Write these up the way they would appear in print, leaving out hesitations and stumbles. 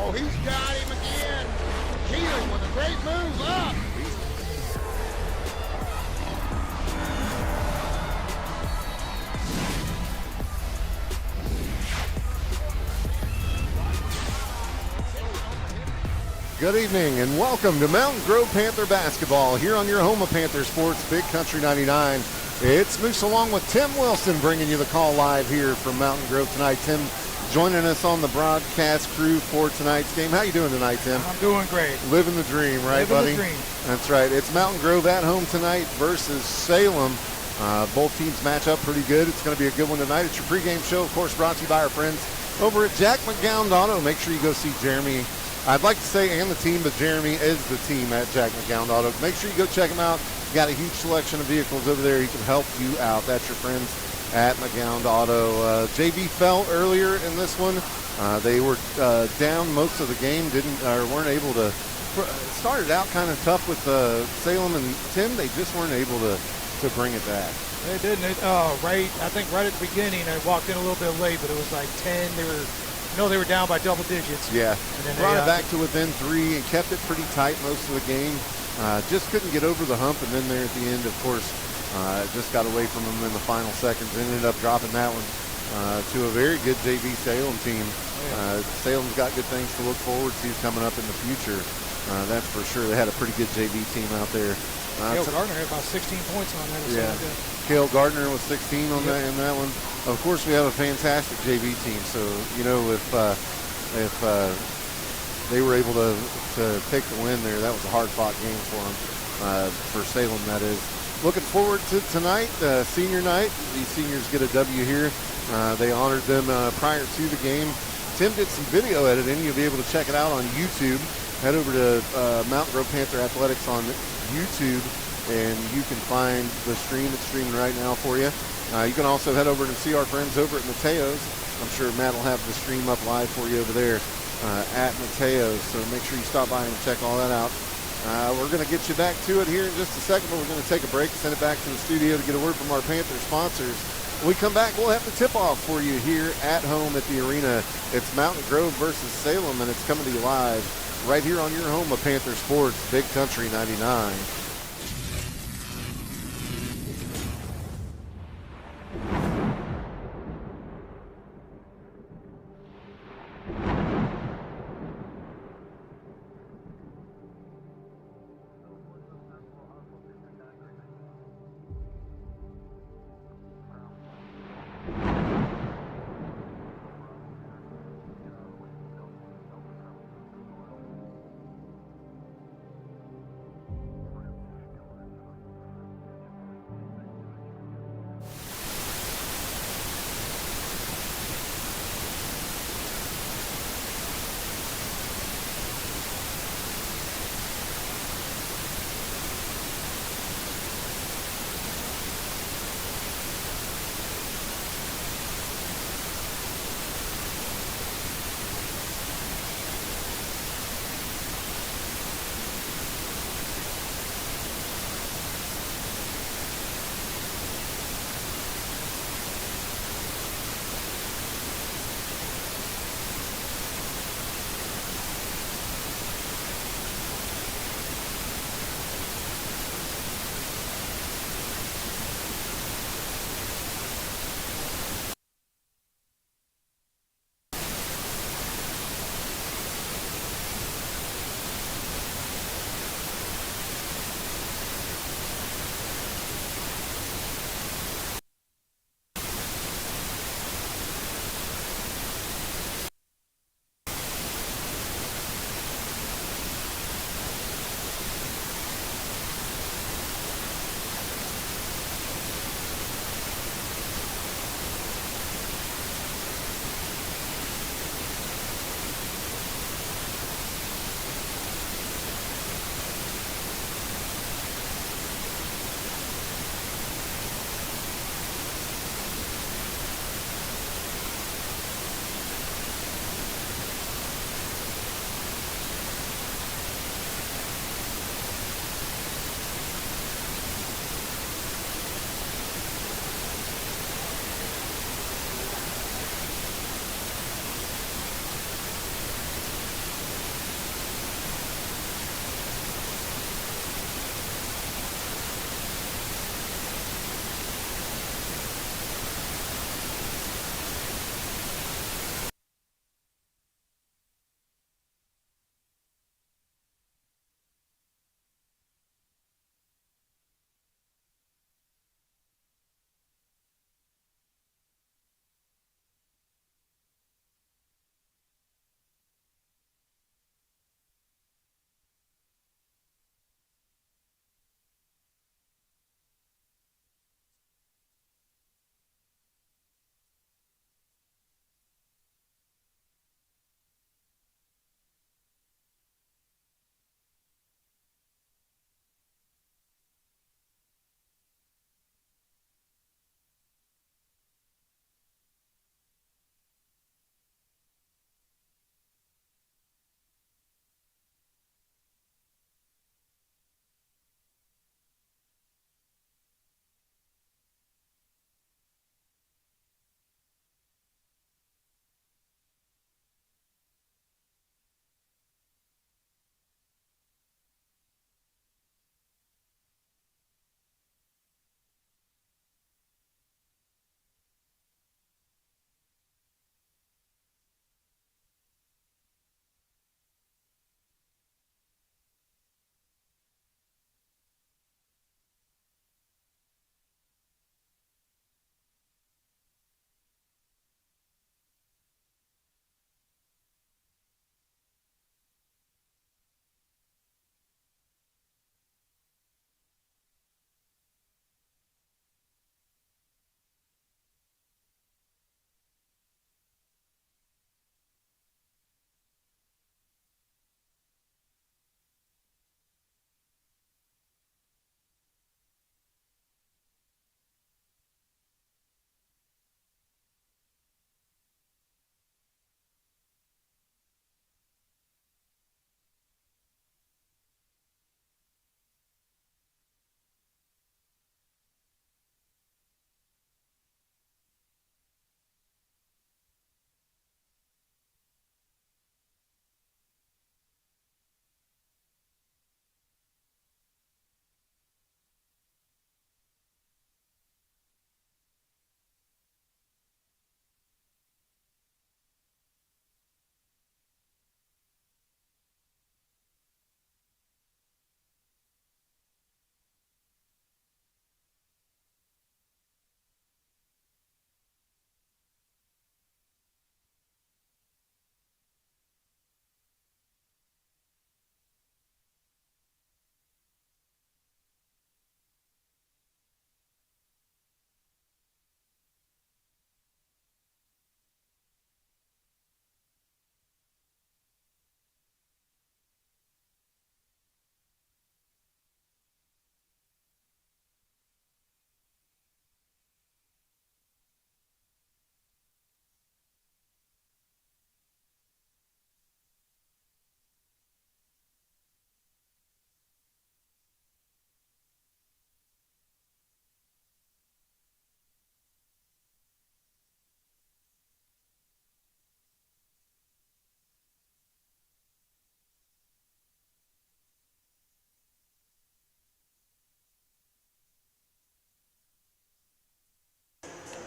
Oh, he's got him again. Keeling with a great move up. Good evening and welcome to Mountain Grove Panther basketball here on your home of Panther Sports, Big Country 99. It's Moose along with Tim Wilson bringing you the call live here from Mountain Grove tonight. Tim joining us on the broadcast crew for tonight's game. How you doing tonight, Tim? I'm doing great. Living the dream, right, buddy? Living the dream. That's right. It's Mountain Grove at home tonight versus Salem. Both teams match up pretty good. It's going to be a good one tonight. It's your pregame show, of course, brought to you by our friends over at Jack McGowan Auto. Make sure you go see Jeremy. I'd like to say and the team, but Jeremy is the team at Jack McGowan Auto. Make sure you go check him out. Got a huge selection of vehicles over there. He can help you out. That's your friends at McGowan Auto. JV fell earlier in this one. They were down most of the game. Weren't able to. Started out kind of tough with Salem and Tim. They just weren't able to bring it back. They didn't. I think right at the beginning, I walked in a little bit late, but it was like 10. They were down by double digits. Yeah, and then brought it back to within 3 and kept it pretty tight most of the game. Just couldn't get over the hump, and then there at the end, of course, just got away from them in the final seconds. Ended up dropping that one to a very good JV Salem team. Salem's got good things to look forward to coming up in the future. That's for sure. They had a pretty good JV team out there. Cale Gardner had about 16 points on that. Yeah, Cale Gardner was 16 on that in that one. Of course, we have a fantastic JV team. So if they were able to take the win there, that was a hard-fought game for them, for Salem, that is. Looking forward to tonight, senior night. These seniors get a W here. They honored them prior to the game. Tim did some video editing. You'll be able to check it out on YouTube. Head over to Mountain Grove Panther Athletics on YouTube, and you can find the stream. It's streaming right now for you. You can also head over and see our friends over at Mateo's. I'm sure Matt will have the stream up live for you over there at Mateo's, so make sure you stop by and check all that out. We're going to get you back to it here in just a second, but we're going to take a break and send it back to the studio to get a word from our Panther sponsors. When we come back, we'll have the tip-off for you here at home at the arena. It's Mountain Grove versus Salem, and it's coming to you live right here on your home of Panther Sports, Big Country 99.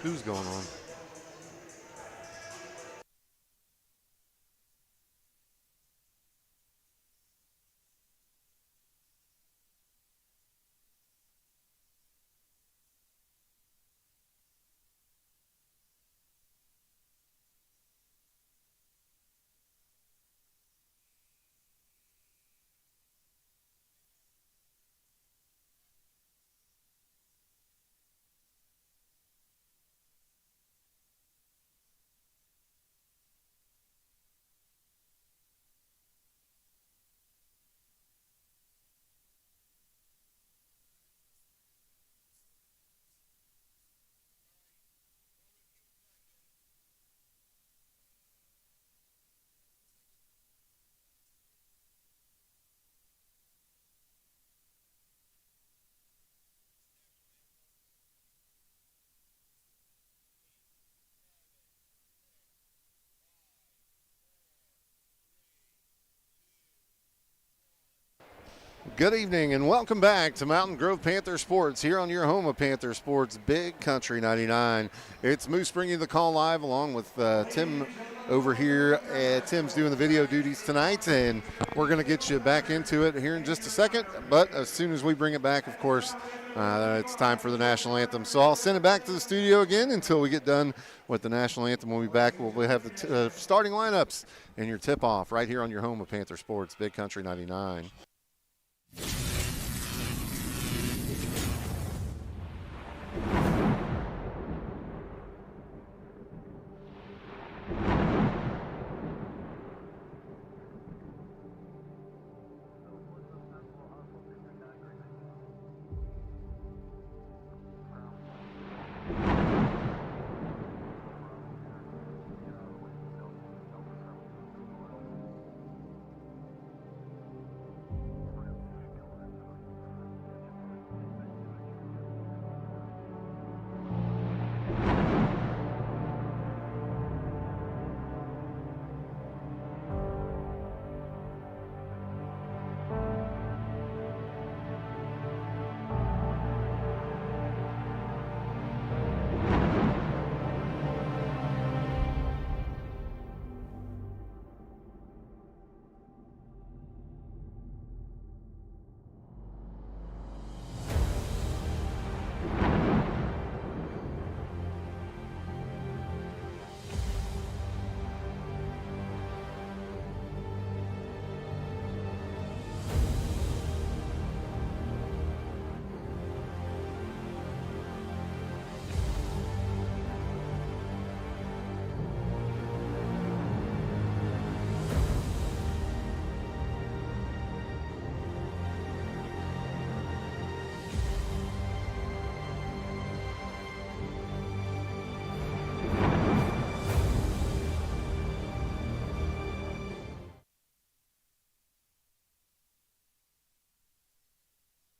Who's going on? Good evening and welcome back to Mountain Grove Panther Sports here on your home of Panther Sports, Big Country 99. It's Moose bringing you the call live along with Tim over here. Tim's doing the video duties tonight, and we're going to get you back into it here in just a second. But as soon as we bring it back, of course, it's time for the national anthem. So I'll send it back to the studio again until we get done with the national anthem. We'll be back. We'll have the starting lineups and your tip-off right here on your home of Panther Sports, Big Country 99.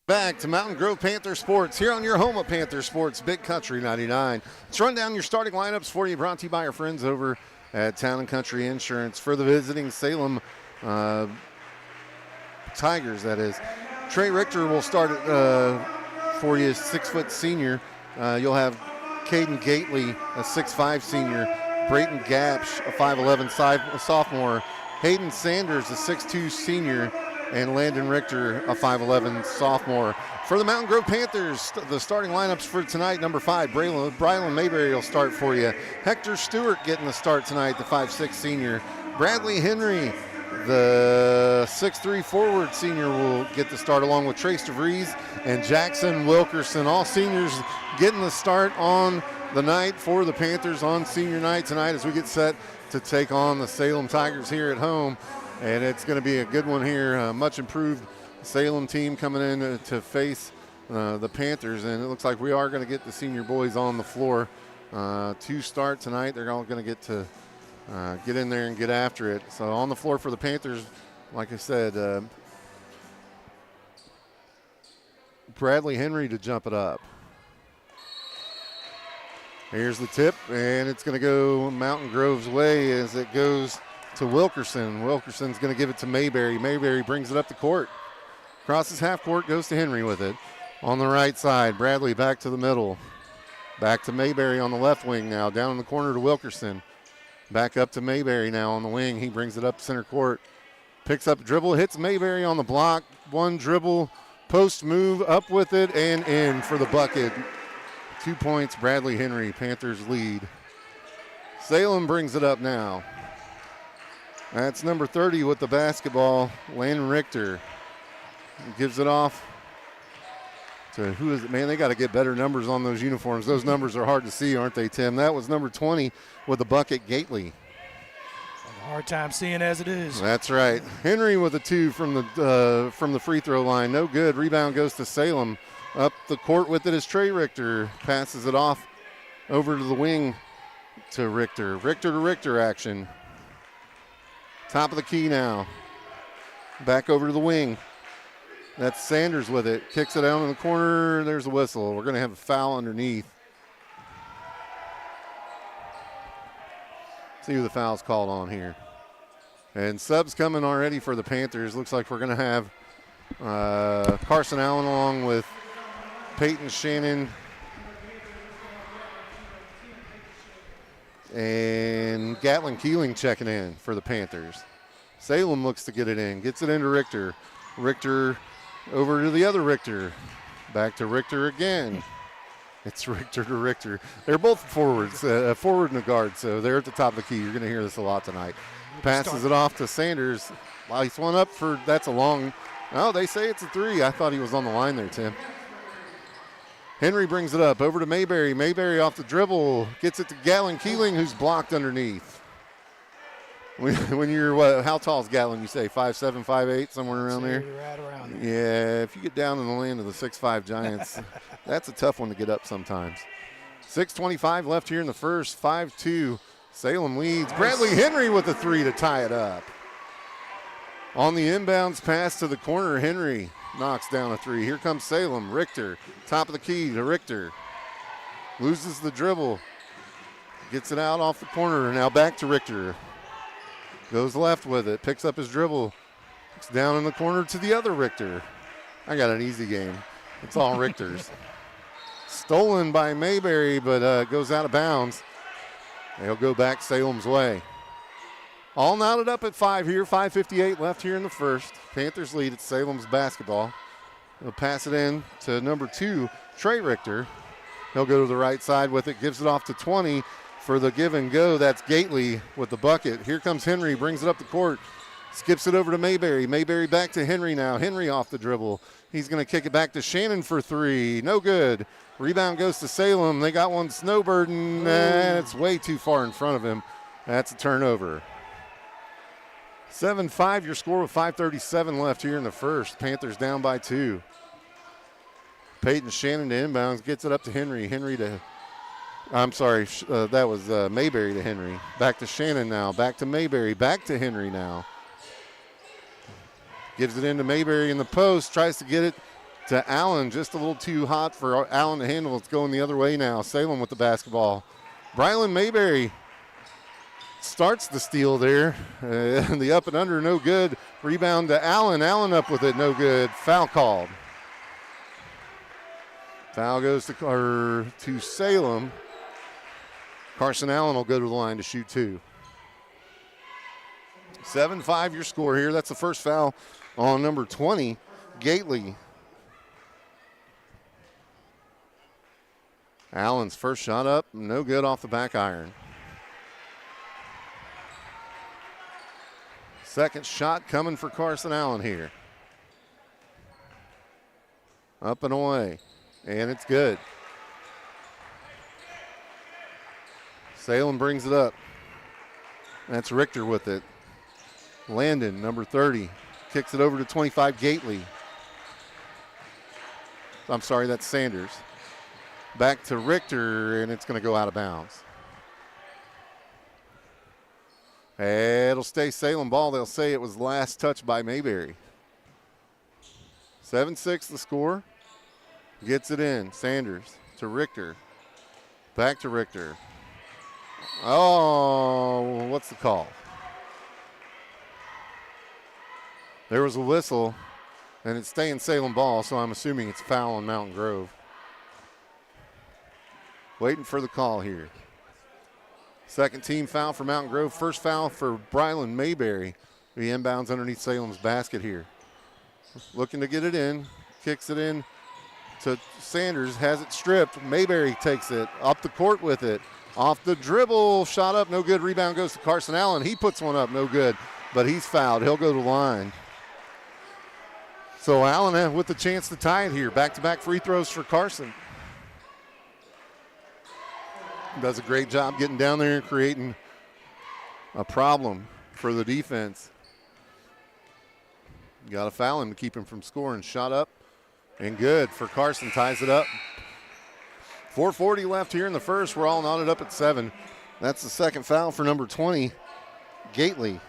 Back to Mountain Grove Panther Sports here on your home of Panther Sports, Big Country 99. Let's run down your starting lineups for you, brought to you by our friends over at Town & Country Insurance. For the visiting Salem Tigers, that is. Trey Richter will start for you, 6-foot senior. You'll have Caden Gately, a 6'5 senior. Brayton Gapsch, a 5'11 sophomore. Hayden Sanders, a 6'2 senior. And Landon Richter, a 5'11 sophomore. For the Mountain Grove Panthers, the starting lineups for tonight, number 5, Brylan Mayberry will start for you. Hector Stewart getting the start tonight, the 5'6 senior. Bradley Henry, the 6'3 forward senior, will get the start along with Trace DeVries and Jackson Wilkerson. All seniors getting the start on the night for the Panthers on senior night tonight as we get set to take on the Salem Tigers here at home. And it's going to be a good one here. Much improved Salem team coming in to face the Panthers. And it looks like we are going to get the senior boys on the floor to start tonight. They're all going to get in there and get after it. So on the floor for the Panthers, like I said, Bradley Henry to jump it up. Here's the tip, and it's going to go Mountain Grove's way as it goes to Wilkerson. Wilkerson's going to give it to Mayberry. Mayberry brings it up the court. Crosses half court, goes to Henry with it. On the right side, Bradley back to the middle. Back to Mayberry on the left wing now. Down in the corner to Wilkerson. Back up to Mayberry now on the wing. He brings it up center court. Picks up a dribble, hits Mayberry on the block. One dribble, post move, up with it, and in for the bucket. 2 points, Bradley Henry. Panthers lead. Salem brings it up now. That's number 30 with the basketball, Landon Richter. Gives it off to who is it? Man, they got to get better numbers on those uniforms. Those numbers are hard to see, aren't they, Tim? That was number 20 with the bucket, Gately. Hard time seeing as it is. That's right. Henry with a 2 from the free throw line. No good. Rebound goes to Salem. Up the court with it is Trey Richter. Passes it off over to the wing to Richter. Richter to Richter action. Top of the key now. Back over to the wing. That's Sanders with it. Kicks it out in the corner. There's a whistle. We're going to have a foul underneath. See who the foul's called on here. And subs coming already for the Panthers. Looks like we're going to have Carson Allen along with Peyton Shannon and Gatlin Keeling checking in for the Panthers. Salem looks to get it in. Gets it into Richter. Richter over to the other Richter. Back to Richter again. It's Richter to Richter. They're both forwards, a forward and a guard, so they're at the top of the key. You're going to hear this a lot tonight. Passes it off to Sanders. Lights one up for, that's a long, oh, they say it's a 3. I thought he was on the line there, Tim. Henry brings it up over to Mayberry. Mayberry off the dribble. Gets it to Gatlin Keeling, who's blocked underneath. When you're, how tall is Gatlin, you say? 5'7", 5'8", somewhere around there? Right around there. Yeah, if you get down in the land of the 6'5" Giants, that's a tough one to get up sometimes. 6:25 left here in the first, 5-2. Salem leads. Nice. Bradley Henry with a 3 to tie it up. On the inbounds pass to the corner, Henry knocks down a 3. Here comes Salem. Richter, top of the key to Richter. Loses the dribble. Gets it out off the corner. Now back to Richter. Goes left with it. Picks up his dribble. It's down in the corner to the other Richter. I got an easy game. It's all Richters. Stolen by Mayberry, but goes out of bounds. They'll go back Salem's way. All knotted up at 5 here. 5:58 left here in the first. Panthers lead. It's Salem's basketball. They'll pass it in to number 2, Trey Richter. He'll go to the right side with it. Gives it off to 20 for the give and go. That's Gately with the bucket. Here comes Henry. Brings it up the court. Skips it over to Mayberry. Mayberry back to Henry now. Henry off the dribble. He's going to kick it back to Shannon for 3. No good. Rebound goes to Salem. They got one snowbird, and it's way too far in front of him. That's a turnover. 7-5 your score with 5:37 left here in the first. Panthers down by 2. Peyton Shannon to inbounds. Gets it up to Henry. Henry to, I'm sorry, that was Mayberry to Henry. Back to Shannon now. Back to Mayberry. Back to Henry now. Gives it into Mayberry in the post. Tries to get it to Allen. Just a little too hot for Allen to handle. It's going the other way now. Salem with the basketball. Brylan Mayberry starts the steal there. The up and under, no good. Rebound to Allen. Allen up with it, no good. Foul called. Foul goes to Salem. Carson Allen will go to the line to shoot 2. 7-5 your score here. That's the first foul on number 20, Gately. Allen's first shot up, no good off the back iron. Second shot coming for Carson Allen here. Up and away, and it's good. Salem brings it up. That's Richter with it. Landon, number 30, kicks it over to 25, Gately. I'm sorry, that's Sanders. Back to Richter, and it's going to go out of bounds. It'll stay Salem ball. They'll say it was last touched by Mayberry. 7-6 the score. Gets it in. Sanders to Richter. Back to Richter. Oh, what's the call? There was a whistle, and it's staying Salem ball, so I'm assuming it's foul on Mountain Grove. waiting for the call here. Second team foul for Mountain Grove. First foul for Brylan Mayberry. He inbounds underneath Salem's basket here. Looking to get it in. Kicks it in to Sanders. Has it stripped. Mayberry takes it up the court with it. Off the dribble. Shot up. No good. Rebound goes to Carson Allen. He puts one up. No good. But he's fouled. He'll go to the line. So Allen with the chance to tie it here. Back-to-back free throws for Carson. Does a great job getting down there and creating a problem for the defense. Got to foul him to keep him from scoring. Shot up and good for Carson. Ties it up. 4:40 left here in the first. We're all knotted up at 7. That's the second foul for number 20, Gately.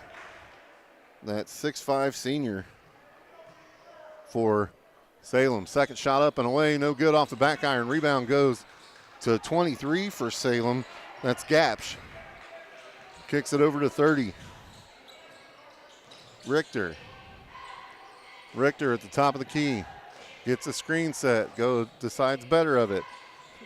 That 6'5" senior for Salem. Second shot up and away. No good off the back iron. Rebound goes to 23 for Salem. That's Gapsch. Kicks it over to 30. Richter at the top of the key. Gets a screen set. Decides better of it.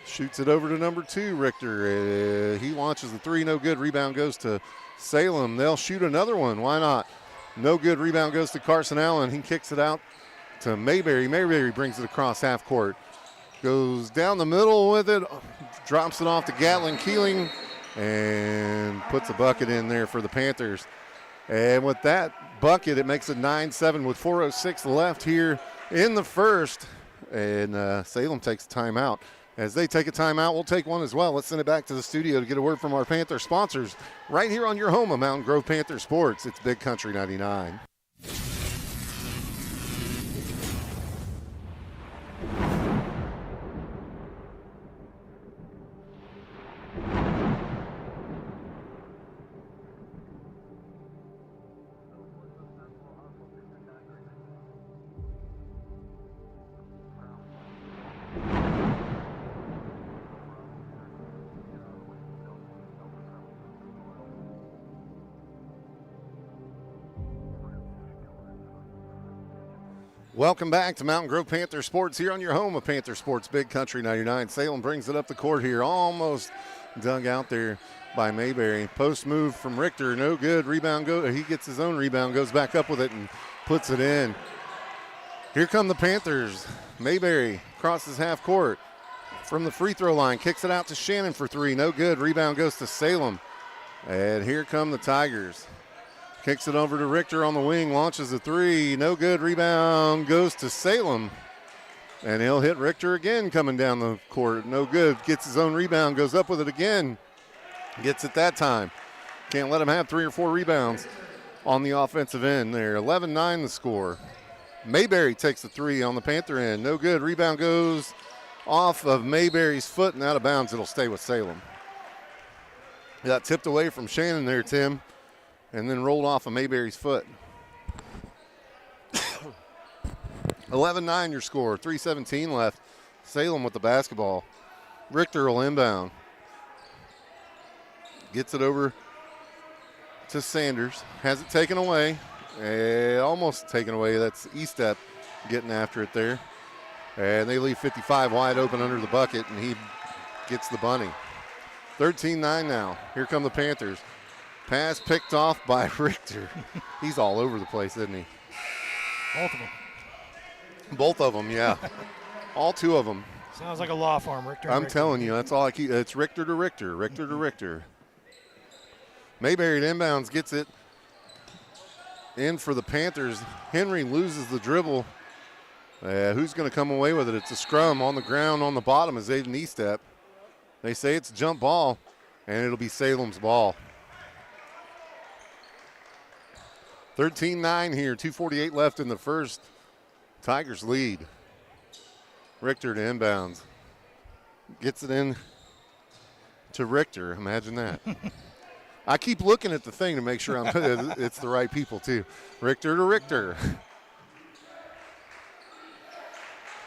Shoots it over to number 2, Richter. He launches the 3. No good. Rebound goes to Salem. They'll shoot another one. Why not? No good. Rebound goes to Carson Allen. He kicks it out to Mayberry. Mayberry brings it across half court. Goes down the middle with it, drops it off to Gatlin Keeling, and puts a bucket in there for the Panthers. And with that bucket, it makes it 9-7 with 4:06 left here in the first. And Salem takes a timeout. As they take a timeout, we'll take one as well. Let's send it back to the studio to get a word from our Panther sponsors right here on your home of Mountain Grove Panther Sports. It's Big Country 99. Welcome back to Mountain Grove Panther Sports here on your home of Panther Sports, Big Country 99. Salem brings it up the court here, almost dug out there by Mayberry. Post move from Richter, no good. Rebound he gets his own rebound, goes back up with it and puts it in. Here come the Panthers. Mayberry crosses half court from the free throw line, kicks it out to Shannon for 3, no good. Rebound goes to Salem. And here come the Tigers. Kicks it over to Richter on the wing, launches a 3, no good. Rebound goes to Salem. And he'll hit Richter again coming down the court, no good. Gets his own rebound, goes up with it again. Gets it that time. Can't let him have 3 or 4 rebounds on the offensive end there. 11-9 the score. Mayberry takes the 3 on the Panther end, no good. Rebound goes off of Mayberry's foot and out of bounds. It'll stay with Salem. Got tipped away from Shannon there, Tim. And then rolled off of Mayberry's foot. 11-9 your score, 3:17 left. Salem with the basketball. Richter will inbound. Gets it over to Sanders. Has it taken away. Almost taken away. That's E-Step getting after it there. And they leave 55 wide open under the bucket, and he gets the bunny. 13-9 now. Here come the Panthers. Pass picked off by Richter. He's all over the place, isn't he? Both of them. Both of them, yeah. All 2 of them. Sounds like a law firm, Richter. I'm telling you, that's all I keep. It's Richter to Richter, Richter to Richter. Mayberry at inbounds gets it in for the Panthers. Henry loses the dribble. Who's going to come away with it? It's a scrum on the ground on the bottom is Aiden E-Step. They say it's a jump ball, and it'll be Salem's ball. 13-9 here, 2:48 left in the first. Tigers lead. Richter to inbounds. Gets it in to Richter. Imagine that. I keep looking at the thing to make sure it's the right people, too. Richter to Richter.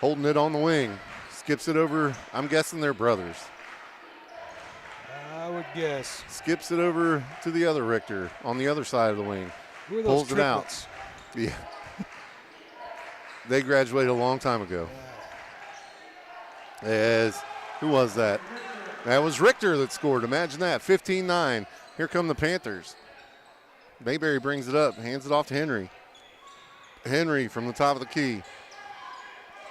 Holding it on the wing. Skips it over. I'm guessing they're brothers. I would guess. Skips it over to the other Richter on the other side of the wing. Who are those Pulls triplets? it out. Yeah. They graduated a long time ago. Who was that? That was Richter that scored. Imagine that, 15-9. Here come the Panthers. Mayberry brings it up, hands it off to Henry. Henry from the top of the key.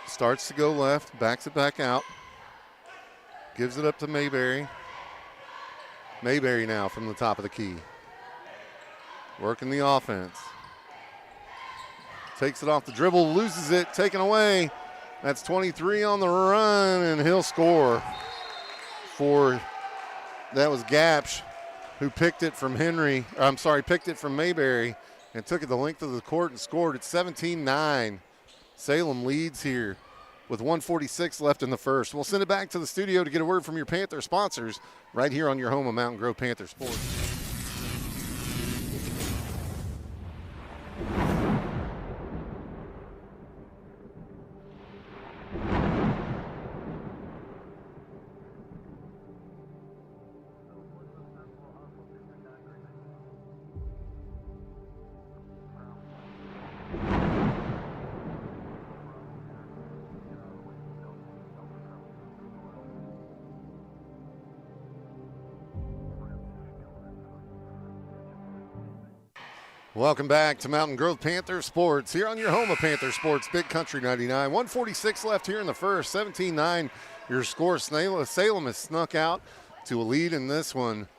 Starts to go left, backs it back out. Gives it up to Mayberry. Mayberry now from the top of the key. Working the offense. Takes it off the dribble, loses it, taken away. That's 23 on the run, and he'll score that was Gapsch, who picked it from picked it from Mayberry and took it the length of the court and scored. It's 17-9. Salem leads here with 1:46 left in the first. We'll send it back to the studio to get a word from your Panther sponsors right here on your home of Mountain Grove Panther Sports. Welcome back to Mountain Grove Panther Sports here on your home of Panther Sports, Big Country 99. 1:46 left here in the first, 17-9 your score. Salem has snuck out to a lead in this one.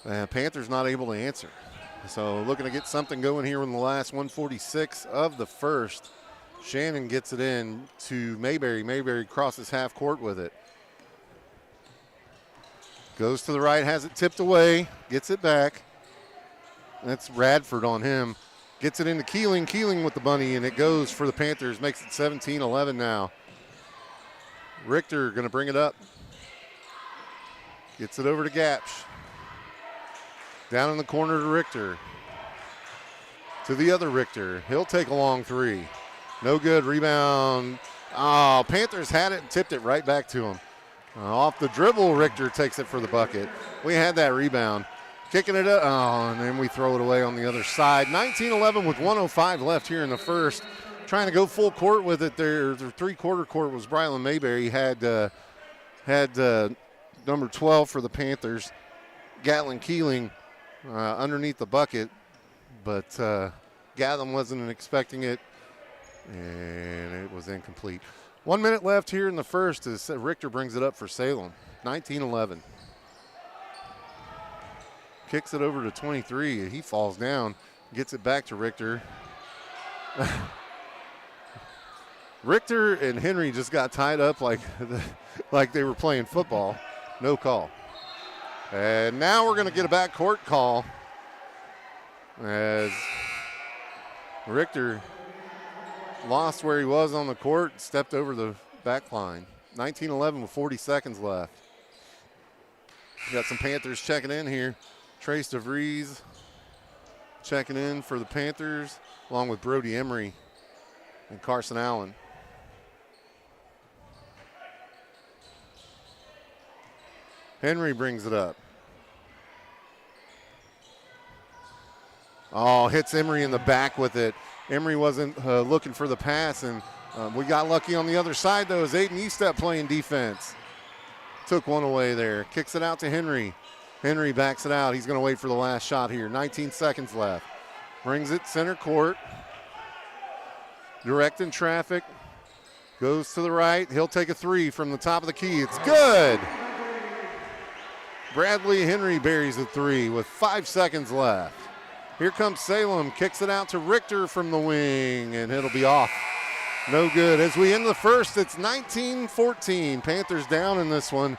Panthers not able to answer. So looking to get something going here in the last 1:46 of the first. Shannon gets it in to Mayberry. Mayberry crosses half court with it. Goes to the right, has it tipped away, gets it back. That's Radford on him. Gets it into Keeling. Keeling with the bunny, and it goes for the Panthers. Makes it 17-11 now. Richter going to bring it up. Gets it over to Gapsch. Down in the corner to Richter. To the other Richter. He'll take a long three. No good. Rebound. Oh, Panthers had it and tipped it right back to him. Off the dribble, Richter takes it for the bucket. We had that rebound. Kicking it up, and then we throw it away on the other side. 19-11 with 1:05 left here in the first. Trying to go full court with it. Their three-quarter court was Brylan Mayberry. Had number 12 for the Panthers, Gatlin Keeling, underneath the bucket. But Gatlin wasn't expecting it, and it was incomplete. 1 minute left here in the first as Richter brings it up for Salem. 19-11. Kicks it over to 23. He falls down, gets it back to Richter. Richter and Henry just got tied up like they were playing football. No call. And now we're going to get a backcourt call as Richter lost where he was on the court, stepped over the back line. 19-11 with 40 seconds left. We got some Panthers checking in here. Trace DeVries checking in for the Panthers, along with Brody Emery and Carson Allen. Henry brings it up. Oh, hits Emery in the back with it. Emery wasn't looking for the pass, and we got lucky on the other side, though, as Aiden Estep playing defense. Took one away there. Kicks it out to Henry. Henry backs it out. He's going to wait for the last shot here. 19 seconds left. Brings it center court. Directing traffic. Goes to the right. He'll take a three from the top of the key. It's good. Bradley Henry buries a three with 5 seconds left. Here comes Salem. Kicks it out to Richter from the wing, and it'll be off. No good. As we end the first, it's 19-14. Panthers down in this one.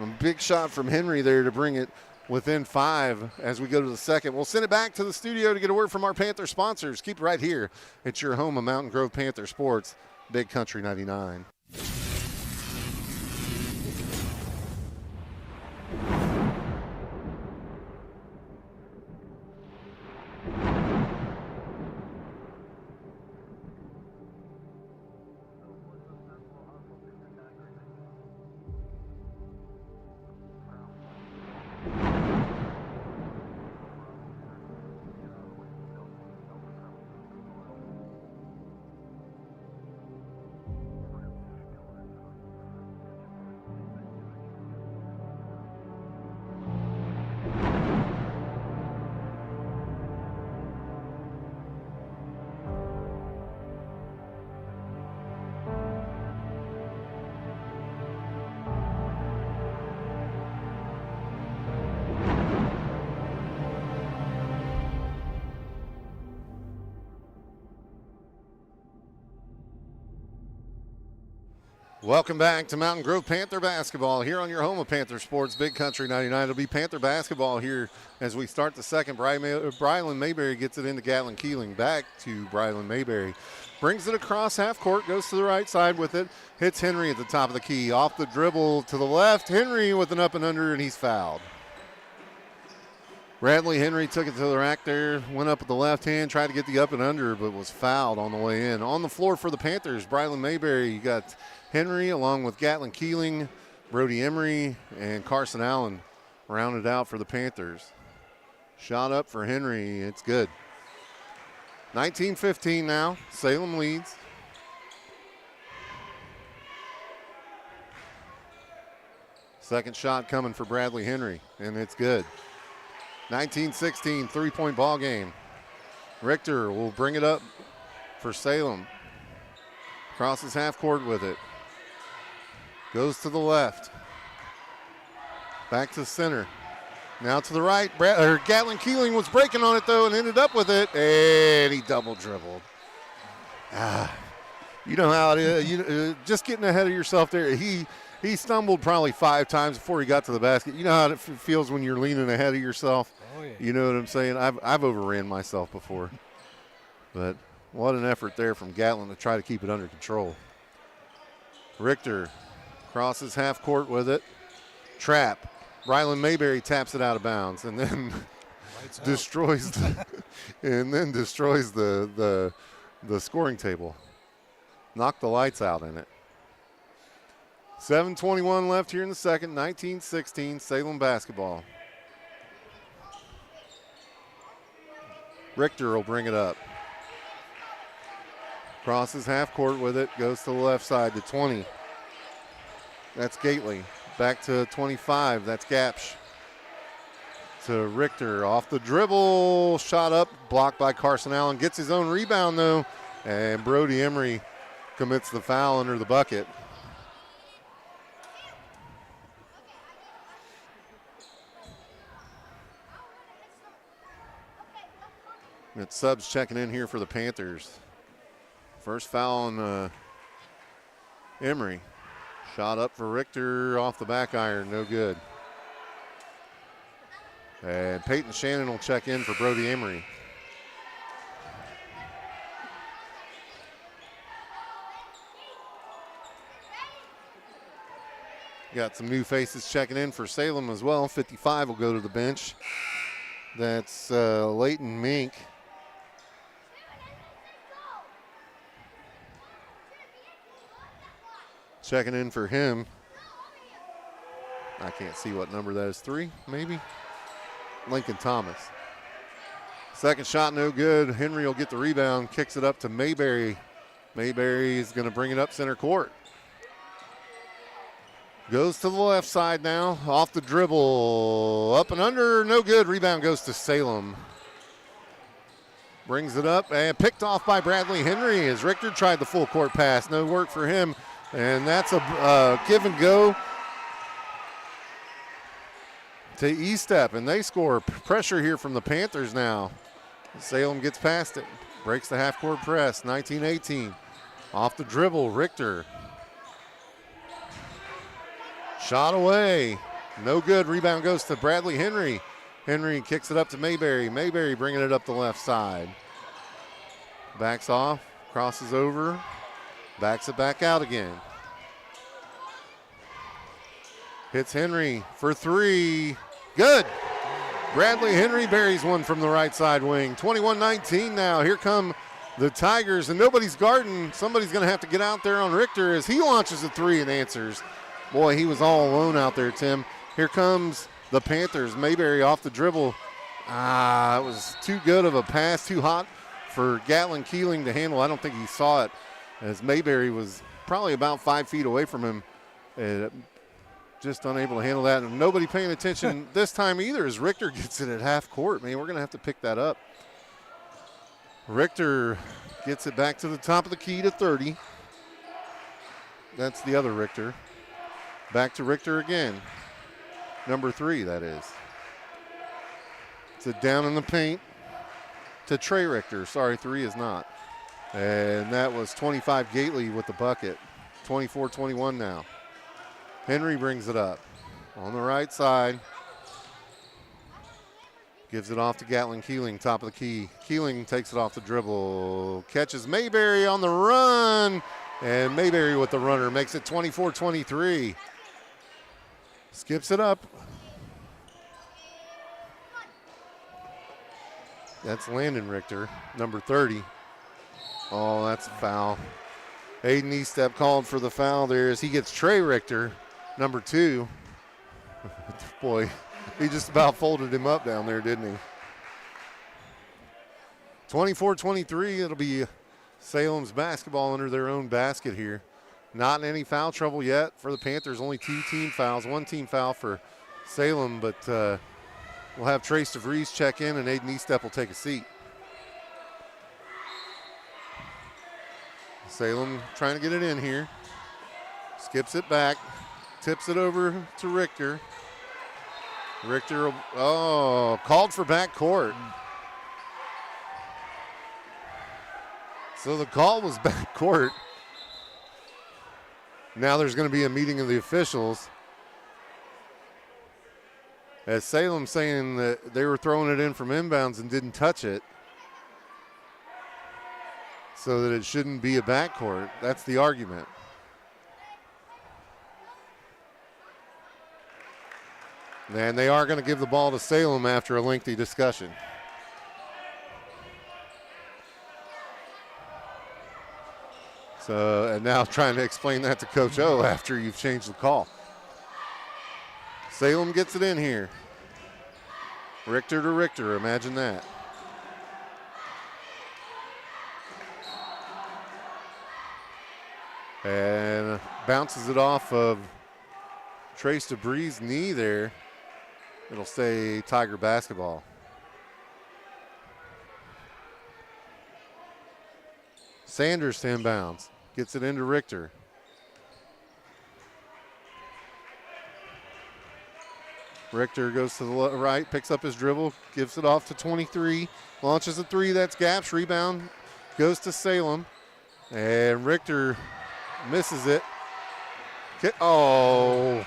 A big shot from Henry there to bring it within 5 as we go to the second. We'll send it back to the studio to get a word from our Panther sponsors. Keep it right here. It's your home of Mountain Grove Panther Sports, Big Country 99. Welcome back to Mountain Grove Panther basketball here on your home of Panther Sports, Big Country 99. It'll be Panther basketball here as we start the second. Brylan Mayberry gets it into Gatlin Keeling. Back to Brylan Mayberry. Brings it across half court, goes to the right side with it. Hits Henry at the top of the key. Off the dribble to the left. Henry with an up and under, and he's fouled. Bradley Henry took it to the rack there, went up with the left hand, tried to get the up and under, but was fouled on the way in. On the floor for the Panthers, Brylan Mayberry, you got Henry along with Gatlin Keeling, Brody Emery, and Carson Allen rounded out for the Panthers. Shot up for Henry, it's good. 19-15 now, Salem leads. Second shot coming for Bradley Henry, and it's good. 19-16, three-point ball game. Richter will bring it up for Salem. Crosses half court with it. Goes to the left. Back to the center. Now to the right. Gatlin Keeling was breaking on it, though, and ended up with it. And he double dribbled. You know how it is. Just getting ahead of yourself there. He stumbled probably 5 times before he got to the basket. You know how it feels when you're leaning ahead of yourself? Oh, yeah. You know what I'm saying? I've overran myself before. But what an effort there from Gatlin to try to keep it under control. Richter crosses half court with it. Trap. Brylan Mayberry taps it out of bounds and then destroys the scoring table. Knocked the lights out in it. 7:21 left here in the second. 19-16 Salem basketball. Richter will bring it up. Crosses half court with it. Goes to the left side to 20. That's Gately. Back to 25. That's Gapsch. To Richter. Off the dribble. Shot up. Blocked by Carson Allen. Gets his own rebound, though. And Brody Emery commits the foul under the bucket. It's subs checking in here for the Panthers. First foul on Emery. Shot up for Richter off the back iron, no good. And Peyton Shannon will check in for Brody Emery. Got some new faces checking in for Salem as well. 55 will go to the bench. That's Leighton Mink. Checking in for him. I can't see what number that is. 3, maybe? Lincoln Thomas. Second shot, no good. Henry will get the rebound, kicks it up to Mayberry. Mayberry is going to bring it up center court. Goes to the left side now. Off the dribble. Up and under, no good. Rebound goes to Salem. Brings it up and picked off by Bradley Henry as Richter tried the full court pass. No work for him. And that's a give and go to E-Step, and they score. Pressure here from the Panthers now. Salem gets past it, breaks the half-court press, 19-18. Off the dribble, Richter. Shot away, no good. Rebound goes to Bradley Henry. Henry kicks it up to Mayberry. Mayberry bringing it up the left side. Backs off, crosses over. Backs it back out again. Hits Henry for 3. Good. Bradley Henry buries one from the right side wing. 21-19 now. Here come the Tigers, and nobody's guarding. Somebody's going to have to get out there on Richter as he launches a 3 and answers. Boy, he was all alone out there, Tim. Here comes the Panthers. Mayberry off the dribble. It was too good of a pass, too hot for Gatlin Keeling to handle. I don't think he saw it, as Mayberry was probably about 5 feet away from him, just unable to handle that. And nobody paying attention this time either as Richter gets it at half court. Man, we're going to have to pick that up. Richter gets it back to the top of the key to 30. That's the other Richter. Back to Richter again. Number 3, that is. It's a down in the paint to Trey Richter. Sorry, 3 is not. And that was 25 Gately with the bucket. 24-21 now. Henry brings it up on the right side. Gives it off to Gatlin Keeling, top of the key. Keeling takes it off the dribble. Catches Mayberry on the run. And Mayberry with the runner makes it 24-23. Skips it up. That's Landon Richter, number 30. Oh, that's a foul. Aiden Eastep called for the foul there as he gets Trey Richter, number 2. Boy, he just about folded him up down there, didn't he? 24-23, it'll be Salem's basketball under their own basket here. Not in any foul trouble yet for the Panthers. Only 2 team fouls, 1 team foul for Salem, but we'll have Trace DeVries check in and Aiden Eastep will take a seat. Salem trying to get it in here. Skips it back, tips it over to Richter. Richter, called for backcourt. So the call was backcourt. Now there's going to be a meeting of the officials. As Salem saying that they were throwing it in from inbounds and didn't touch it, so that it shouldn't be a backcourt. That's the argument. And they are going to give the ball to Salem after a lengthy discussion. So, and now trying to explain that to Coach O after you've changed the call. Salem gets it in here. Richter to Richter, imagine that. And bounces it off of Trace DeVries' knee there. It'll stay Tiger basketball. Sanders to inbounds. Gets it into Richter. Richter goes to the right, picks up his dribble, gives it off to 23. Launches a 3, that's Gaps. Rebound goes to Salem. And Richter misses it. Oh.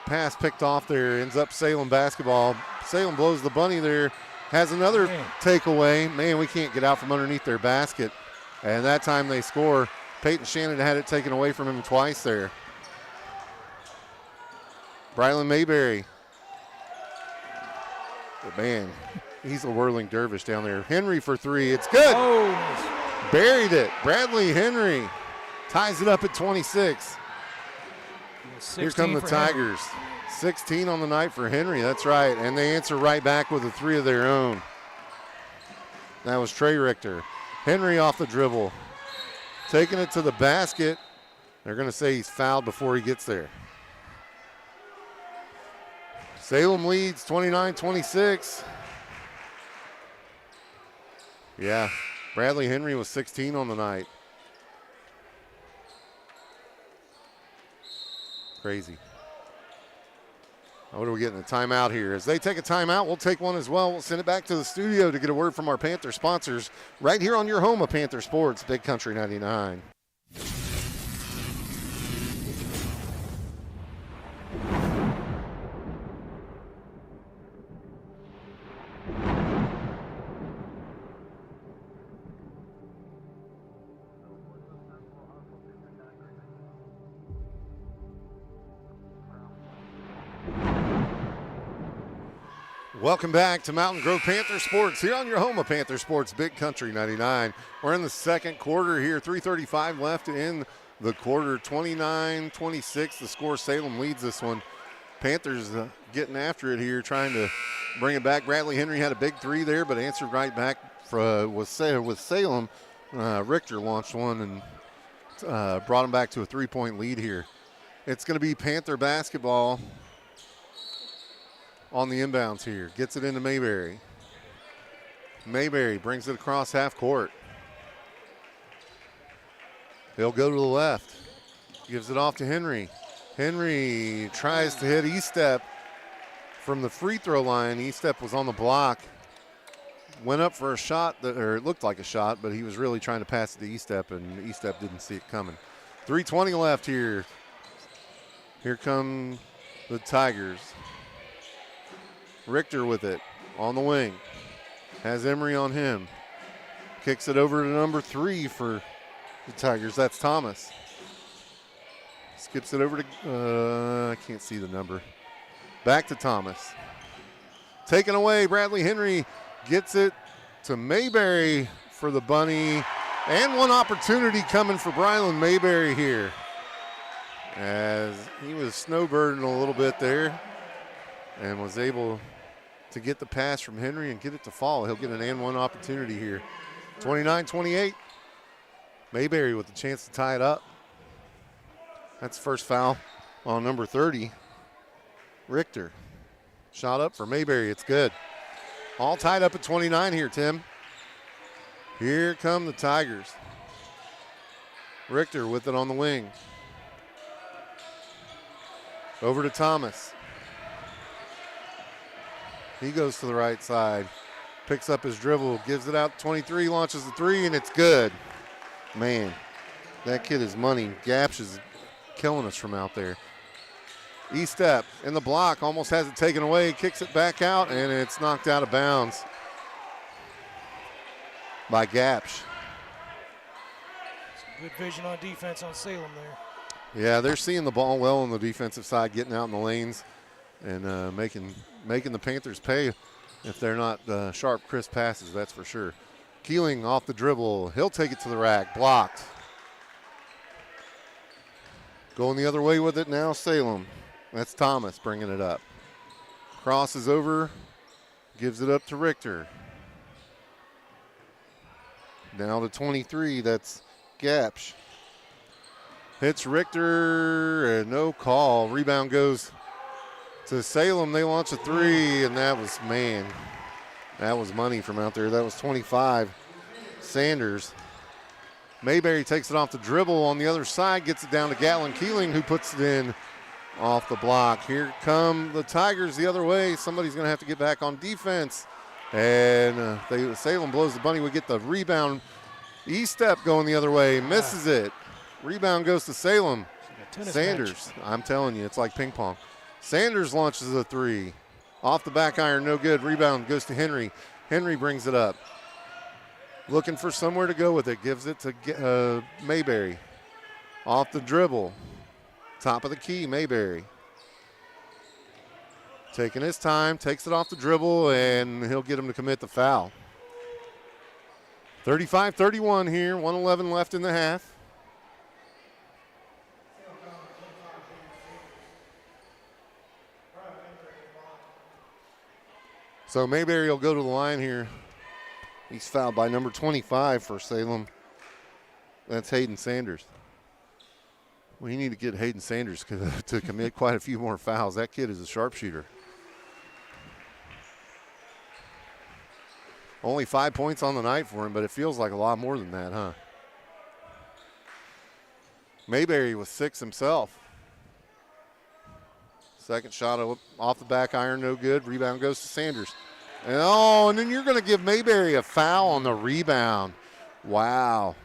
Pass picked off there. Ends up Salem basketball. Salem blows the bunny there. Has another takeaway. Man, we can't get out from underneath their basket. And that time they score. Peyton Shannon had it taken away from him twice there. Brylan Mayberry. But man, he's a whirling dervish down there. Henry for 3. It's good. Oh. Buried it. Bradley Henry ties it up at 26. Here come the Tigers. 16 on the night for Henry, that's right. And they answer right back with a 3 of their own. That was Trey Richter. Henry off the dribble. Taking it to the basket. They're going to say he's fouled before he gets there. Salem leads 29-26. Yeah, Bradley Henry was 16 on the night. Crazy. What are we getting? A timeout here. As they take a timeout, we'll take one as well. We'll send it back to the studio to get a word from our Panther sponsors right here on your home of Panther Sports, Big Country 99. Welcome back to Mountain Grove Panther Sports here on your home of Panther Sports, Big Country 99. We're in the second quarter here, 3:35 left in the quarter, 29-26. The score, Salem leads this one. Panthers getting after it here, trying to bring it back. Bradley Henry had a big 3 there, but answered right back with Salem. Richter launched one and brought him back to a 3-point lead here. It's going to be Panther basketball on the inbounds here. Gets it into Mayberry. Mayberry brings it across half court. He'll go to the left. Gives it off to Henry. Henry tries to hit Eastep from the free throw line. Eastep was on the block. went up for a shot, or it looked like a shot, but he was really trying to pass it to E-Step, and E-Step didn't see it coming. 3:20 left here. Here come the Tigers. Richter with it on the wing. Has Emery on him. Kicks it over to number 3 for the Tigers. That's Thomas. Skips it over to, I can't see the number. Back to Thomas. Taken away, Bradley Henry gets it to Mayberry for the bunny. And one opportunity coming for Brylan Mayberry here, as he was snowbirding a little bit there and was able to get the pass from Henry and get it to fall. He'll get an and one opportunity here. 29-28. Mayberry with the chance to tie it up. That's the first foul on number 30, Richter. Shot up for Mayberry. It's good. All tied up at 29 here, Tim. Here come the Tigers. Richter with it on the wing. Over to Thomas. He goes to the right side. Picks up his dribble, gives it out to 23, launches the 3, and it's good. Man, that kid is money. Gapsh is killing us from out there. E-Step in the block, almost has it taken away, kicks it back out, and it's knocked out of bounds by Gapsh. Good vision on defense on Salem there. Yeah, they're seeing the ball well on the defensive side, getting out in the lanes and making the Panthers pay if they're not sharp, crisp passes, that's for sure. Keeling off the dribble. He'll take it to the rack. Blocked. Going the other way with it now, Salem. That's Thomas bringing it up. Crosses over. Gives it up to Richter. Now to 23. That's Gapsh. Hits Richter. And no call. Rebound goes to Salem. They launch a 3, and that was, man, that was money from out there. That was 25. Sanders. Mayberry takes it off the dribble on the other side, gets it down to Gatlin Keeling, who puts it in off the block. Here come the Tigers the other way. Somebody's going to have to get back on defense. And Salem blows the bunny. We get the rebound. E-Step going the other way, misses it. Rebound goes to Salem. Sanders, match. I'm telling you, it's like ping pong. Sanders launches a 3. Off the back iron, no good. Rebound goes to Henry. Henry brings it up. Looking for somewhere to go with it. Gives it to Mayberry. Off the dribble. Top of the key, Mayberry. Taking his time, takes it off the dribble, and he'll get him to commit the foul. 35-31 here, 1:11 left in the half. So Mayberry will go to the line here. He's fouled by number 25 for Salem. That's Hayden Sanders. We need to get Hayden Sanders to commit quite a few more fouls. That kid is a sharpshooter. Only 5 points on the night for him, but it feels like a lot more than that, huh? Mayberry with 6 himself. Second shot off the back iron, no good. Rebound goes to Sanders. And then you're going to give Mayberry a foul on the rebound. Wow.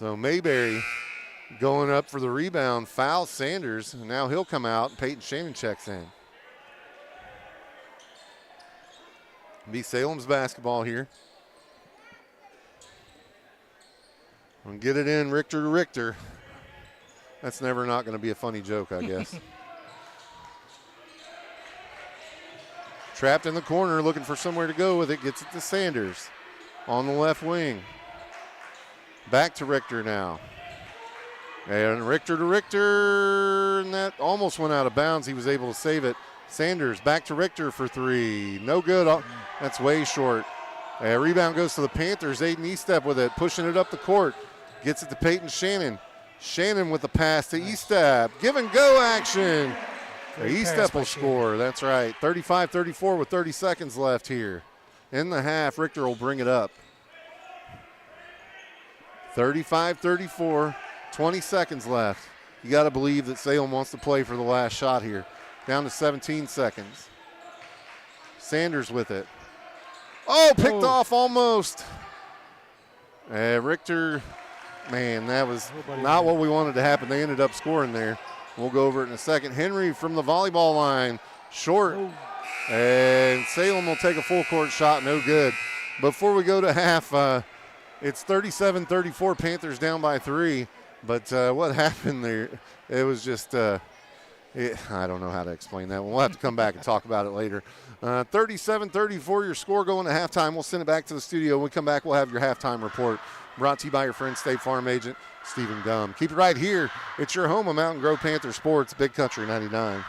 So Mayberry going up for the rebound, fouls Sanders, and now he'll come out. Peyton Shannon checks in. Be Salem's basketball here. And get it in, Richter to Richter. That's never not going to be a funny joke, I guess. Trapped in the corner, looking for somewhere to go with it. Gets it to Sanders on the left wing. Back to Richter now. And Richter to Richter, and that almost went out of bounds. He was able to save it. Sanders back to Richter for 3. No good. That's way short. Rebound goes to the Panthers. Aiden E-Step with it, pushing it up the court. Gets it to Peyton Shannon. Shannon with the pass to E-Step. Give and go action. E-Step will score. That's right. 35-34 with 30 seconds left here. In the half, Richter will bring it up. 35-34, 20 seconds left. You got to believe that Salem wants to play for the last shot here. Down to 17 seconds. Sanders with it. Oh, picked off almost. Richter, man, that was not what we wanted to happen. They ended up scoring there. We'll go over it in a second. Henry from the volleyball line, short. And Salem will take a full court shot, no good. Before we go to half, it's 37-34, Panthers down by 3. But what happened there, it was just, I don't know how to explain that. We'll have to come back and talk about it later. 37-34, your score going to halftime. We'll send it back to the studio. When we come back, we'll have your halftime report. Brought to you by your friend State Farm agent, Stephen Gum. Keep it right here. It's your home of Mountain Grove Panther Sports, Big Country 99.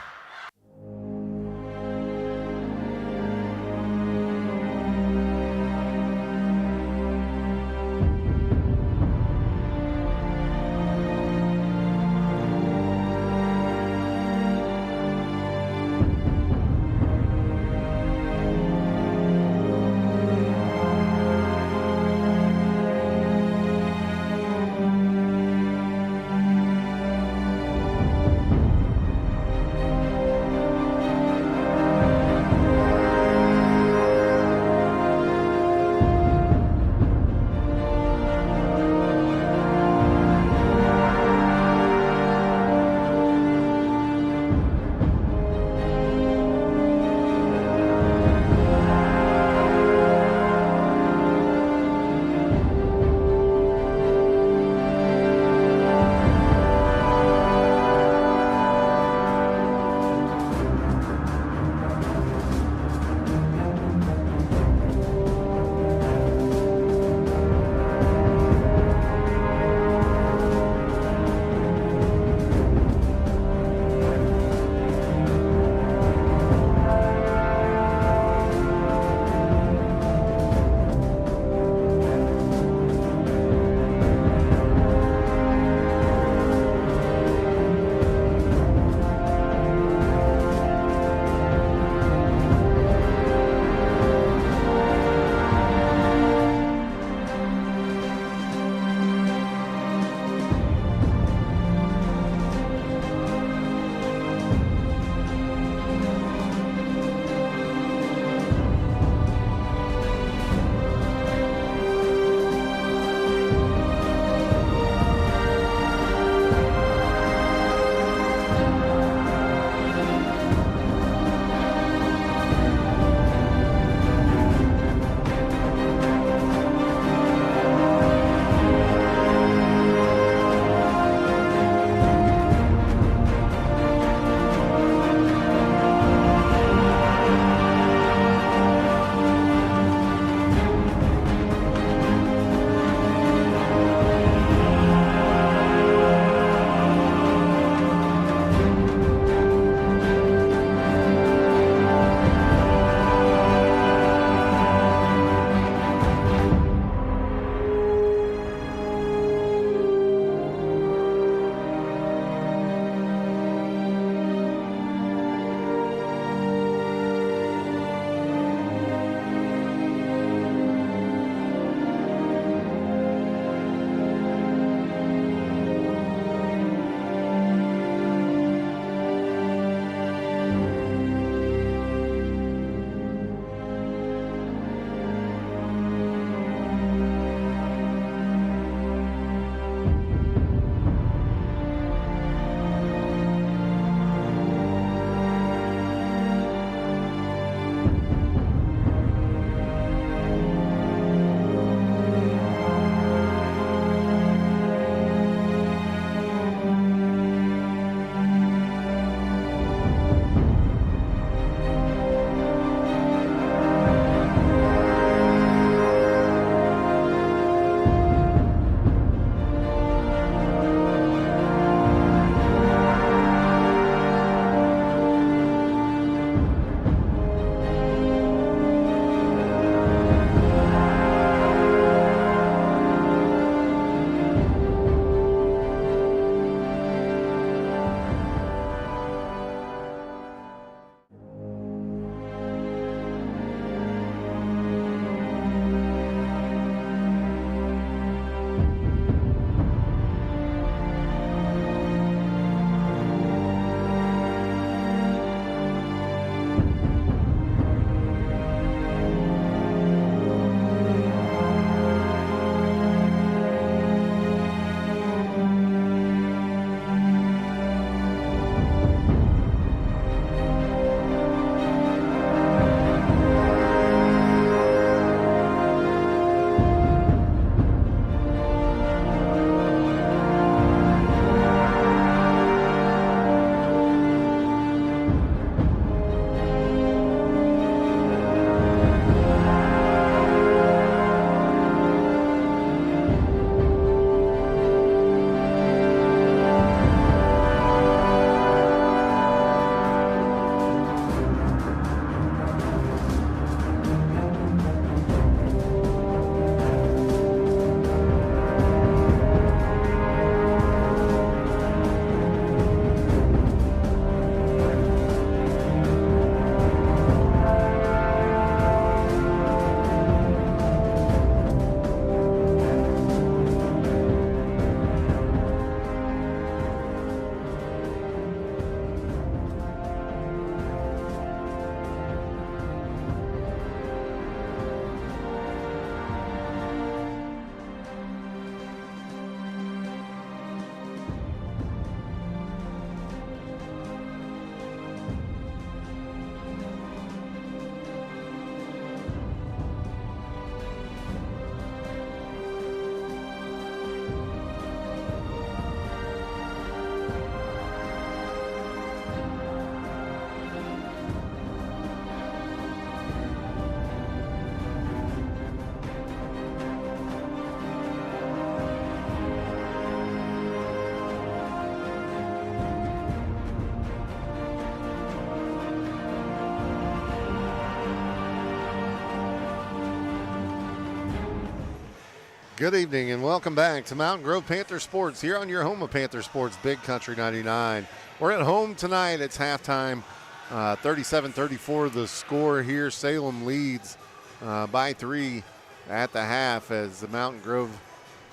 Good evening and welcome back to Mountain Grove Panther Sports here on your home of Panther Sports, Big Country 99. We're at home tonight. It's halftime, 37-34 the score here. Salem leads by 3 at the half as the Mountain Grove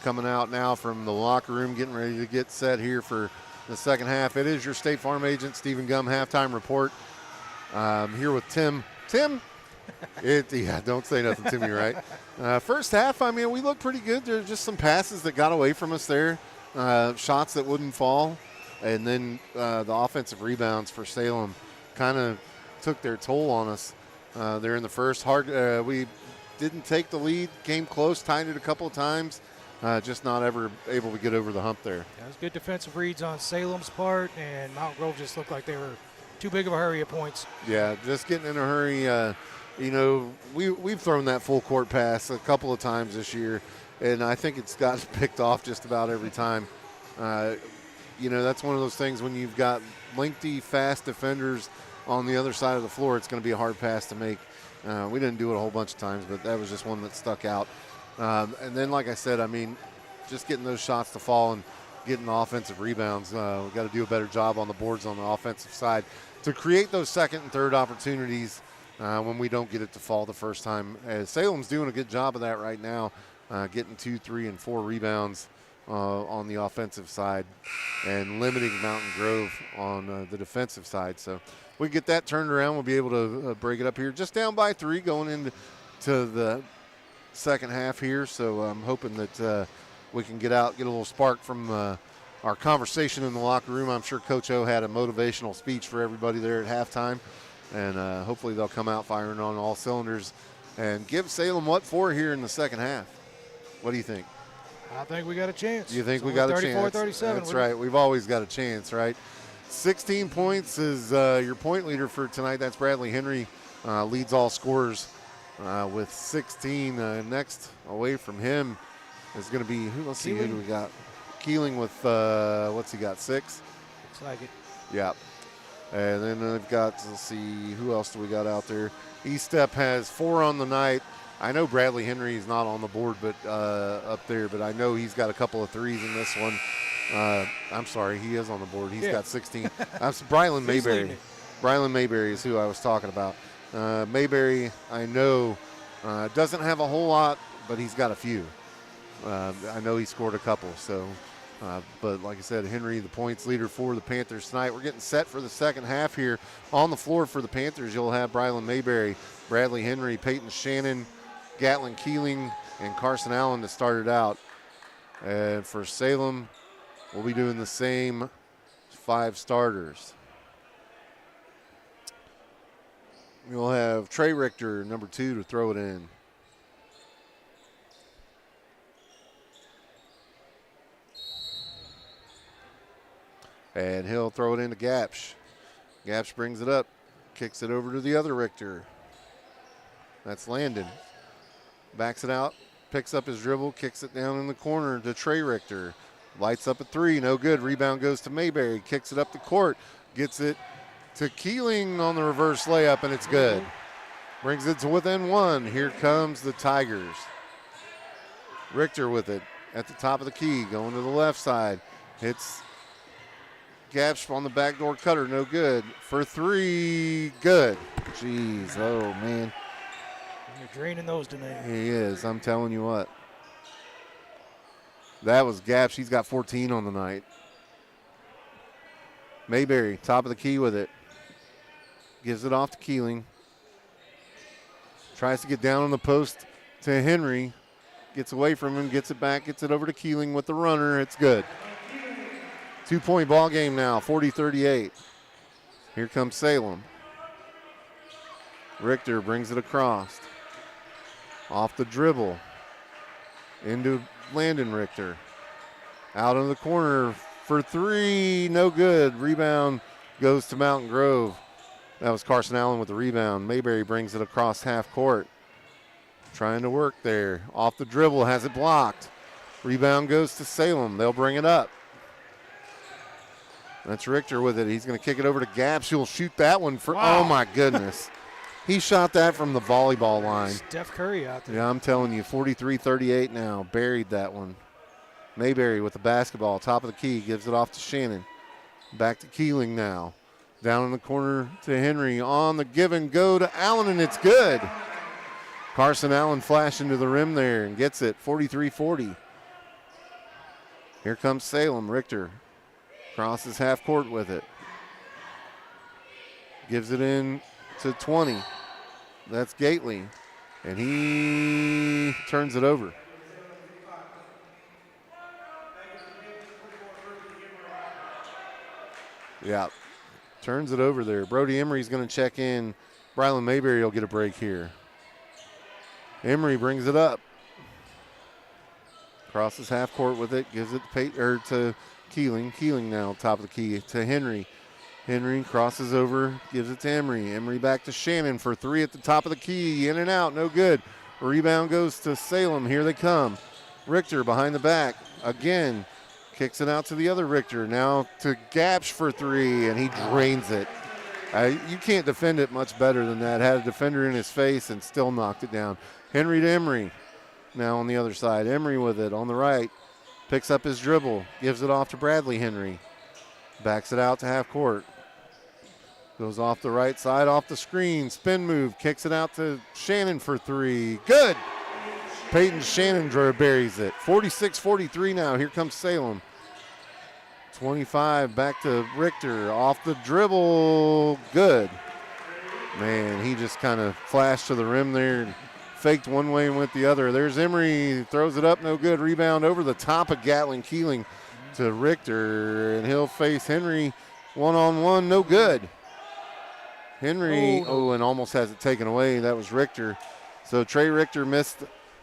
coming out now from the locker room, getting ready to get set here for the second half. It is your State Farm agent, Stephen Gum, halftime report. Here with Tim. Tim? Don't say nothing to me, right? First half, I mean, we looked pretty good. There's just some passes that got away from us there, shots that wouldn't fall, and then the offensive rebounds for Salem kind of took their toll on us there in the first. We didn't take the lead, came close, tied it a couple of times, just not ever able to get over the hump there. Yeah, it was good defensive reads on Salem's part, and Mountain Grove just looked like they were too big of a hurry at points. Yeah, just getting in a hurry. We've thrown that full court pass a couple of times this year, and I think it's gotten picked off just about every time. That's one of those things when you've got lengthy, fast defenders on the other side of the floor, it's going to be a hard pass to make. We didn't do it a whole bunch of times, but that was just one that stuck out. And then, like I said, I mean, just getting those shots to fall and getting the offensive rebounds. We've got to do a better job on the boards on the offensive side to create those second and third opportunities when we don't get it to fall the first time. Salem's doing a good job of that right now, getting 2, 3, and 4 rebounds on the offensive side and limiting Mountain Grove on the defensive side. So if we get that turned around, we'll be able to break it up here. Just down by 3 going into the second half here. So I'm hoping that we can get a little spark from our conversation in the locker room. I'm sure Coach O had a motivational speech for everybody there at halftime. And hopefully they'll come out firing on all cylinders and give Salem what for here in the second half. What do you think? I think we got a chance. You think we got a chance? 34-37. That's right. We've always got a chance, right? 16 points is your point leader for tonight. That's Bradley Henry, leads all scorers with 16. Next away from him is going to be, let's see, who do we got? Keeling with, what's he got, 6? Looks like it. Yeah. And then they've got, let's see, who else do we got out there? Estep has 4 on the night. I know Bradley Henry is not on the board but up there, but I know he's got a couple of threes in this one. I'm sorry, he is on the board. He's got 16. Brylan Mayberry. Brylan Mayberry is who I was talking about. Mayberry, I know, doesn't have a whole lot, but he's got a few. I know he scored a couple, so... but like I said, Henry, the points leader for the Panthers tonight. We're getting set for the second half here. On the floor for the Panthers, you'll have Brylan Mayberry, Bradley Henry, Peyton Shannon, Gatlin Keeling, and Carson Allen to start it out. And for Salem, we'll be doing the same 5 starters. We'll have Trey Richter, number 2, to throw it in. And he'll throw it into Gapsh. Gapsh brings it up, kicks it over to the other Richter. That's Landon. Backs it out, picks up his dribble, kicks it down in the corner to Trey Richter. Lights up at 3, no good. Rebound goes to Mayberry, kicks it up the court, gets it to Keeling on the reverse layup, and it's good. Brings it to within 1. Here comes the Tigers. Richter with it at the top of the key, going to the left side. Hits Gapsh on the backdoor cutter, no good. For 3, good. Jeez, oh man. You're draining those tonight. He is, I'm telling you what. That was Gapsh, he's got 14 on the night. Mayberry, top of the key with it. Gives it off to Keeling. Tries to get down on the post to Henry. Gets away from him, gets it back, gets it over to Keeling with the runner. It's good. 2-point ball game now, 40-38. Here comes Salem. Richter brings it across. Off the dribble. Into Landon Richter. Out in the corner for 3, no good. Rebound goes to Mountain Grove. That was Carson Allen with the rebound. Mayberry brings it across half court. Trying to work there. Off the dribble, has it blocked. Rebound goes to Salem. They'll bring it up. That's Richter with it. He's going to kick it over to Gapsh. He'll shoot that one for, oh my goodness. He shot that from the volleyball line. Steph Curry out there. Yeah, I'm telling you, 43-38 now. Buried that one. Mayberry with the basketball, top of the key, gives it off to Shannon. Back to Keeling now. Down in the corner to Henry. On the give and go to Allen, and it's good. Carson Allen flash into the rim there and gets it, 43-40. Here comes Salem. Richter crosses half court with it. Gives it in to 20. That's Gately. And he turns it over. Yeah, turns it over there. Brody Emery's going to check in. Brylan Mayberry will get a break here. Emery brings it up. Crosses half court with it. Gives it to Keeling. Keeling now, top of the key to Henry. Henry crosses over, gives it to Emery. Emery back to Shannon for three at the top of the key. In and out, no good. Rebound goes to Salem. Here they come. Richter behind the back. Again, kicks it out to the other Richter. Now to Gapsch for three, and he drains it. You can't defend it much better than that. Had a defender in his face and still knocked it down. Henry to Emery. Now on the other side. Emery with it on the right. Picks up his dribble. Gives it off to Bradley Henry. Backs it out to half court. Goes off the right side, off the screen. Spin move. Kicks it out to Shannon for three. Good. Peyton Shannon buries it. 46-43 now. Here comes Salem. 25 back to Richter. Off the dribble. Good. Man, he just kind of flashed to the rim there and faked one way and went the other. There's Emery. Throws it up. No good. Rebound over the top of Gatlin Keeling to Richter. And he'll face Henry one-on-one. No good. Henry, and almost has it taken away. That was Richter. So Trey Richter missed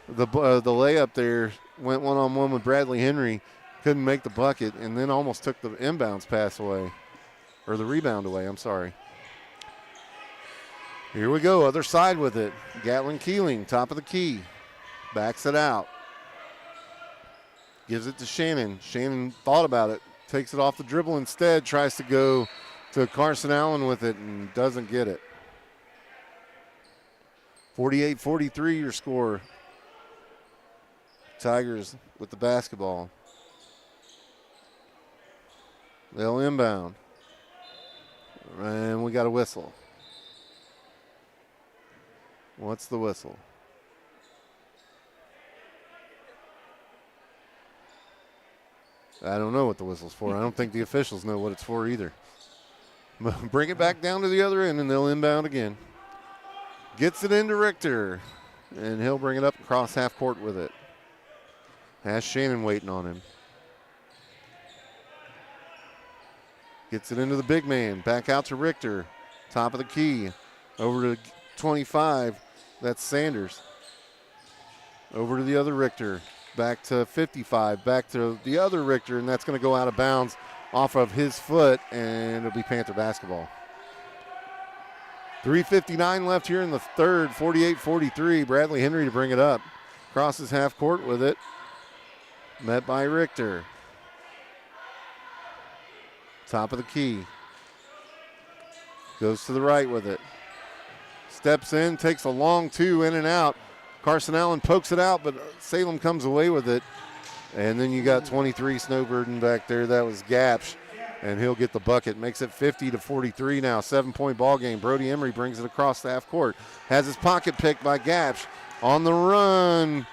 the layup there. Went one-on-one with Bradley Henry. Couldn't make the bucket, and then almost took the inbounds pass away. Or the rebound away, I'm sorry. Here we go, other side with it. Gatlin Keeling, top of the key. Backs it out. Gives it to Shannon. Shannon thought about it. Takes it off the dribble instead. Tries to go to Carson Allen with it and doesn't get it. 48-43 your score. Tigers with the basketball. They'll inbound. And we got a whistle. What's the whistle? I don't know what the whistle's for. I don't think the officials know what it's for either. Bring it back down to the other end, and they'll inbound again. Gets it into Richter, and he'll bring it up across half court with it. Has Shannon waiting on him. Gets it into the big man. Back out to Richter. Top of the key. Over to 25. That's Sanders. Over to the other Richter. Back to 55. Back to the other Richter, and that's going to go out of bounds off of his foot, and it'll be Panther basketball. 3:59 left here in the third. 48-43. Bradley Henry to bring it up. Crosses half court with it. Met by Richter. Top of the key. Goes to the right with it. Steps in, takes a long two, in and out. Carson Allen pokes it out, but Salem comes away with it. And then you got 23 Snowburden back there. That was Gapsch, and he'll get the bucket. Makes it 50-43 now. 7-point ball game. Brody Emery brings it across the half court. Has his pocket picked by Gapsch. On the run.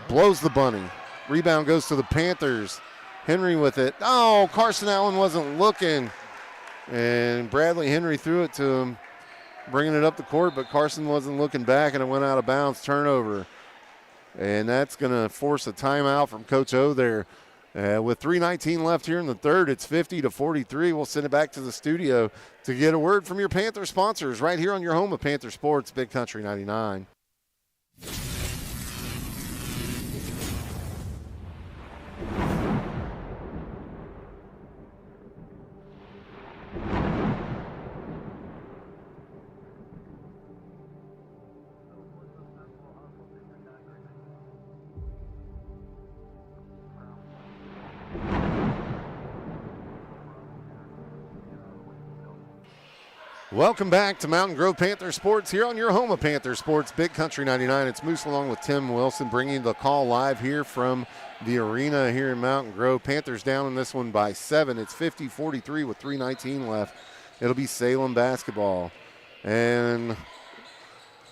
Blows the bunny. Rebound goes to the Panthers. Henry with it. Oh, Carson Allen wasn't looking. And Bradley Henry threw it to him, bringing it up the court, but Carson wasn't looking back, and it went out of bounds. Turnover. And that's going to force a timeout from Coach O there. With 3:19 left here in the third, it's 50-43. We'll send it back to the studio to get a word from your Panther sponsors right here on your home of Panther Sports, Big Country 99. Welcome back to Mountain Grove Panther Sports here on your home of Panther Sports, Big Country 99. It's Moose along with Tim Wilson bringing the call live here from the arena here in Mountain Grove. Panthers down in this one by 7. It's 50-43 with 3:19 left. It'll be Salem basketball. And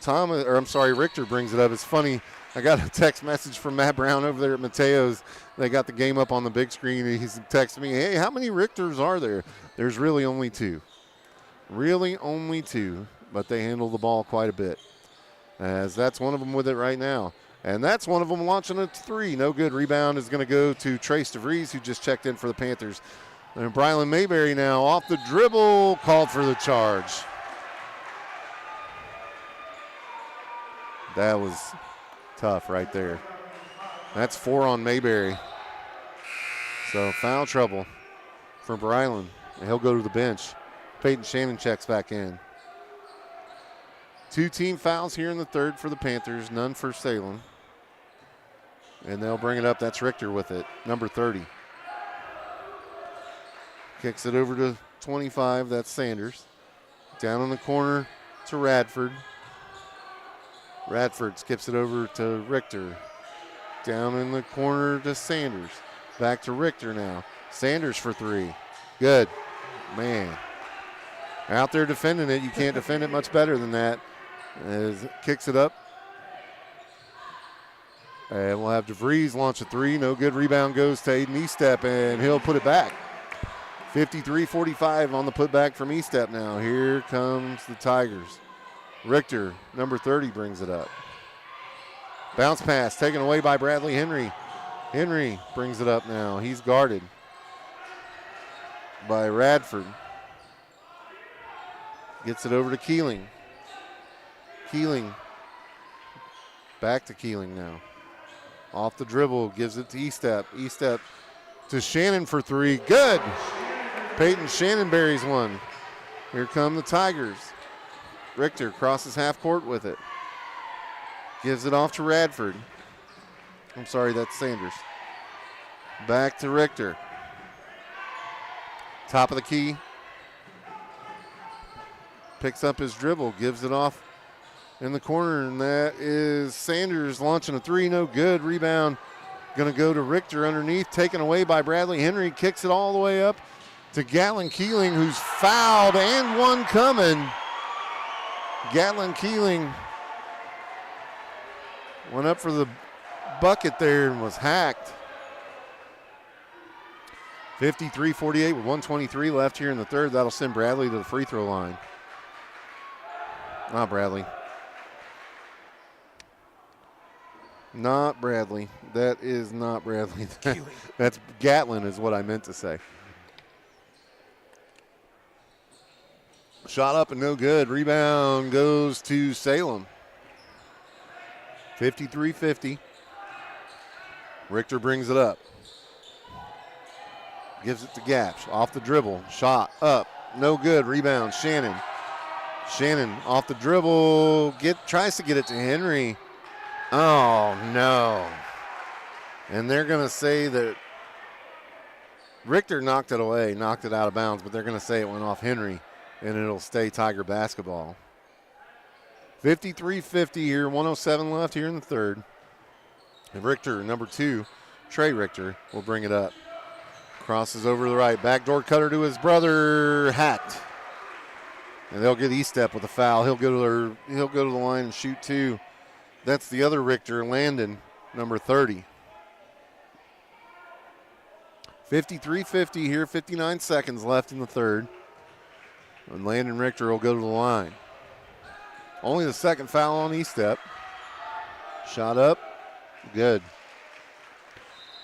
Richter brings it up. It's funny. I got a text message from Matt Brown over there at Mateo's. They got the game up on the big screen. And he's texting me, hey, how many Richters are there? There's really only 2. Really only 2, but they handle the ball quite a bit. As that's one of them with it right now. And that's one of them launching a 3. No good. Rebound is going to go to Trace DeVries, who just checked in for the Panthers. And Brylan Mayberry now off the dribble, called for the charge. That was tough right there. That's 4 on Mayberry. So foul trouble for Brylan. And he'll go to the bench. Peyton Shannon checks back in. 2 team fouls here in the third for the Panthers, none for Salem. And they'll bring it up. That's Richter with it, number 30. Kicks it over to 25. That's Sanders. Down in the corner to Radford. Radford skips it over to Richter. Down in the corner to Sanders. Back to Richter now. Sanders for 3. Good. Man. Out there defending it. You can't defend it much better than that. As kicks it up. And we'll have DeVries launch a 3. No good. Rebound goes to Aiden Estep, and he'll put it back. 53-45 on the putback from Estep now. Here comes the Tigers. Richter, number 30, brings it up. Bounce pass taken away by Bradley Henry. Henry brings it up now. He's guarded by Radford. Gets it over to Keeling. Keeling. Back to Keeling now. Off the dribble, gives it to Estep. Estep to Shannon for 3. Good. Peyton Shannon buries one. Here come the Tigers. Richter crosses half court with it. Gives it off to Radford. I'm sorry, that's Sanders. Back to Richter. Top of the key. Picks up his dribble, gives it off in the corner, and that is Sanders launching a 3. No good. Rebound going to go to Richter underneath, taken away by Bradley Henry. Kicks it all the way up to Gatlin Keeling, who's fouled, and one coming. Gatlin Keeling went up for the bucket there and was hacked. 53-48 with 1:23 left here in the third. That'll send Bradley to the free throw line. Not Bradley. Not Bradley. That is not Bradley. That's Gatlin is what I meant to say. Shot up and no good. Rebound goes to Salem. 53-50. Richter brings it up. Gives it to Gapsch. Off the dribble. Shot up. No good. Rebound. Shannon. Shannon off the dribble. Tries to get it to Henry. Oh, no. And they're going to say that Richter knocked it away, knocked it out of bounds, but they're going to say it went off Henry, and it'll stay Tiger basketball. 53-50 here, 107 left here in the third. And Richter, number 2, Trey Richter, will bring it up. Crosses over to the right. Backdoor cutter to his brother, hacked. And they'll get Estep with a foul. He'll go to the line and shoot 2. That's the other Richter, Landon, number 30. 53-50 here, 59 seconds left in the third. And Landon Richter will go to the line. Only the second foul on Estep. Shot up, good.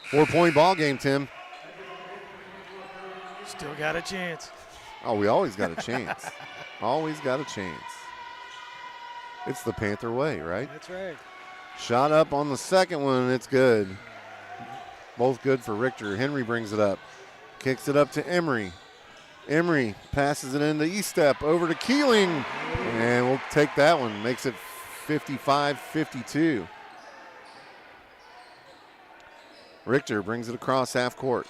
4-point ball game, Tim. Still got a chance. Oh, we always got a chance. Always got a chance. It's the Panther way, right? That's right. Shot up on the second one, it's good. Both good for Richter. Henry brings it up. Kicks it up to Emery. Emery passes it into Estep, over to Keeling. And we'll take that one. Makes it 55-52. Richter brings it across half court.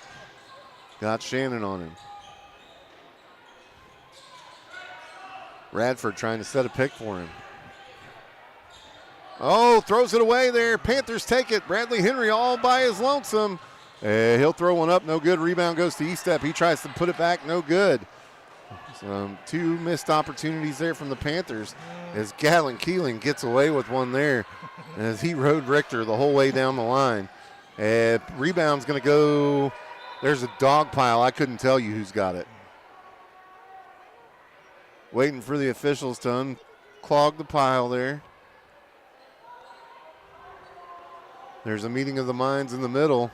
Got Shannon on him. Radford trying to set a pick for him. Oh, throws it away there. Panthers take it. Bradley Henry all by his lonesome. He'll throw one up. No good. Rebound goes to Estep. He tries to put it back. No good. Two missed opportunities there from the Panthers as Gatlin Keeling gets away with one there as he rode Richter the whole way down the line. Rebound's going to go. There's a dog pile. I couldn't tell you who's got it. Waiting for the officials to unclog the pile there. There's a meeting of the minds in the middle.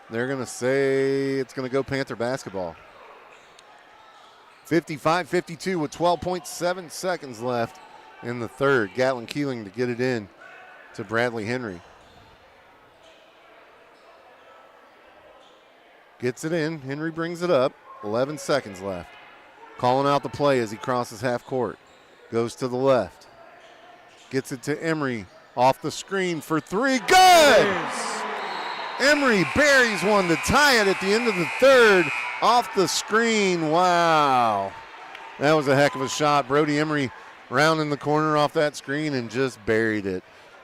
They're going to say it's going to go Panther basketball. 55-52 with 12.7 seconds left in the third. Gatlin Keeling to get it in to Bradley Henry. Gets it in. Henry brings it up. 11 seconds left. Calling out the play as he crosses half court. Goes to the left. Gets it to Emery. Off the screen for three. Good! Emery buries one to tie it at the end of the third. Off the screen. Wow. That was a heck of a shot. Brody Emery rounding the corner off that screen and just buried it.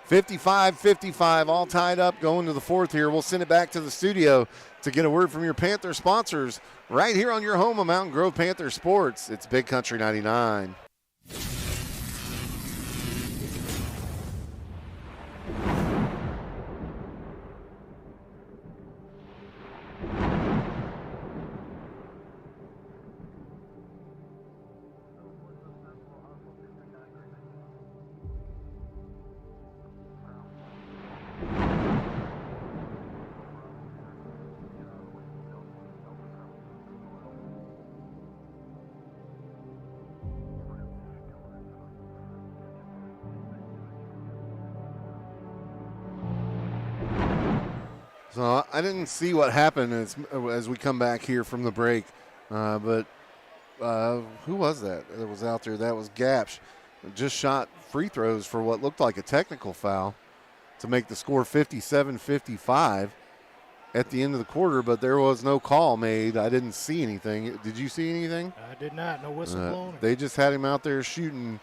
55-55, all tied up going to the fourth here. We'll send it back to the studio to get a word from your Panther sponsors right here on your home of Mountain Grove Panther Sports. It's Big Country 99. So I didn't see what happened as we come back here from the break, but who was that was out there? That was Gapsch. Just shot free throws for what looked like a technical foul to make the score 57-55 at the end of the quarter, but there was no call made. I didn't see anything. Did you see anything? I did not. No whistle blown. They just had him out there shooting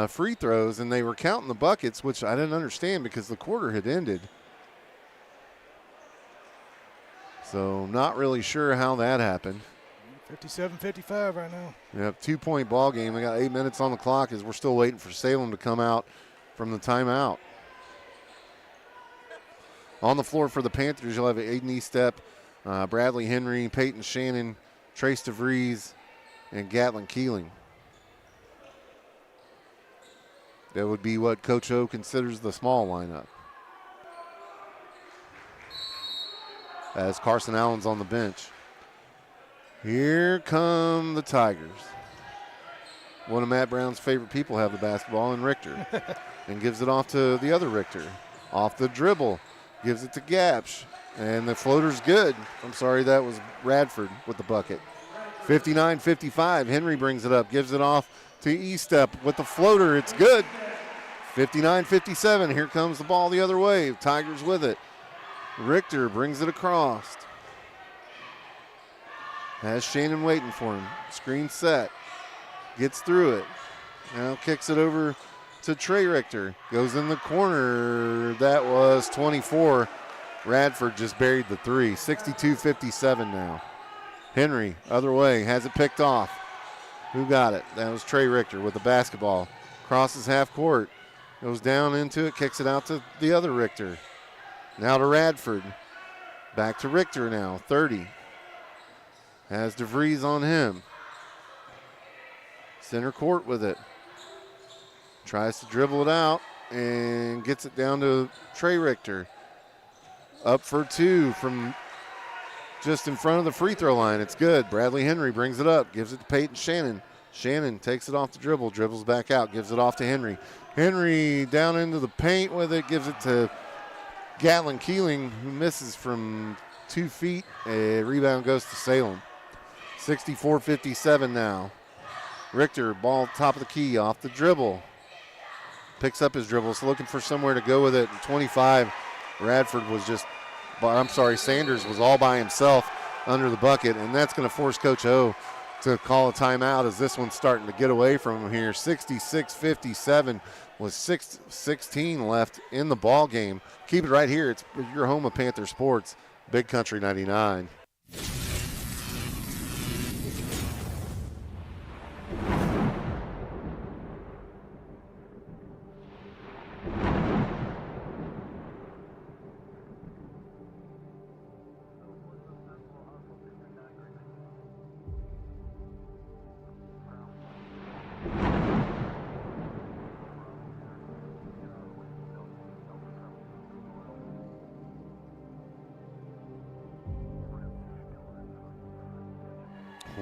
free throws, and they were counting the buckets, which I didn't understand because the quarter had ended. So not really sure how that happened. 57-55 right now. Yep, 2-point ball game. We got 8 minutes on the clock as we're still waiting for Salem to come out from the timeout. On the floor for the Panthers, you'll have Aiden Estep, Bradley Henry, Peyton Shannon, Trace DeVries, and Gatlin Keeling. That would be what Coach O considers the small lineup. As Carson Allen's on the bench. Here come the Tigers. One of Matt Brown's favorite people have the basketball, and Richter. And gives it off to the other Richter. Off the dribble. Gives it to Gapsch. And the floater's good. I'm sorry, that was Radford with the bucket. 59-55. Henry brings it up. Gives it off to Estep with the floater. It's good. 59-57. Here comes the ball the other way. Tigers with it. Richter brings it across. Has Shannon waiting for him. Screen set. Gets through it. Now kicks it over to Trey Richter. Goes in the corner. That was 24. Radford just buried the three. 62-57 now. Henry, other way, has it picked off. Who got it? That was Trey Richter with the basketball. Crosses half court. Goes down into it, kicks it out to the other Richter. Now to Radford. Back to Richter now, 30. Has DeVries on him. Center court with it. Tries to dribble it out and gets it down to Trey Richter. Up for two from just in front of the free throw line. It's good. Bradley Henry brings it up, gives it to Peyton Shannon. Shannon takes it off the dribble, dribbles back out, gives it off to Henry. Henry down into the paint with it, gives it to Gatlin Keeling, who misses from 2 feet. A rebound goes to Salem. 64-57 now. Richter, ball top of the key, off the dribble. Picks up his dribble, so looking for somewhere to go with it. 25, Radford was Sanders was all by himself under the bucket, and that's going to force Coach O to call a timeout as this one's starting to get away from him here. 66-57 with 6:16 left in the ball game. Keep it right here. It's your home of Panther Sports, Big Country 99.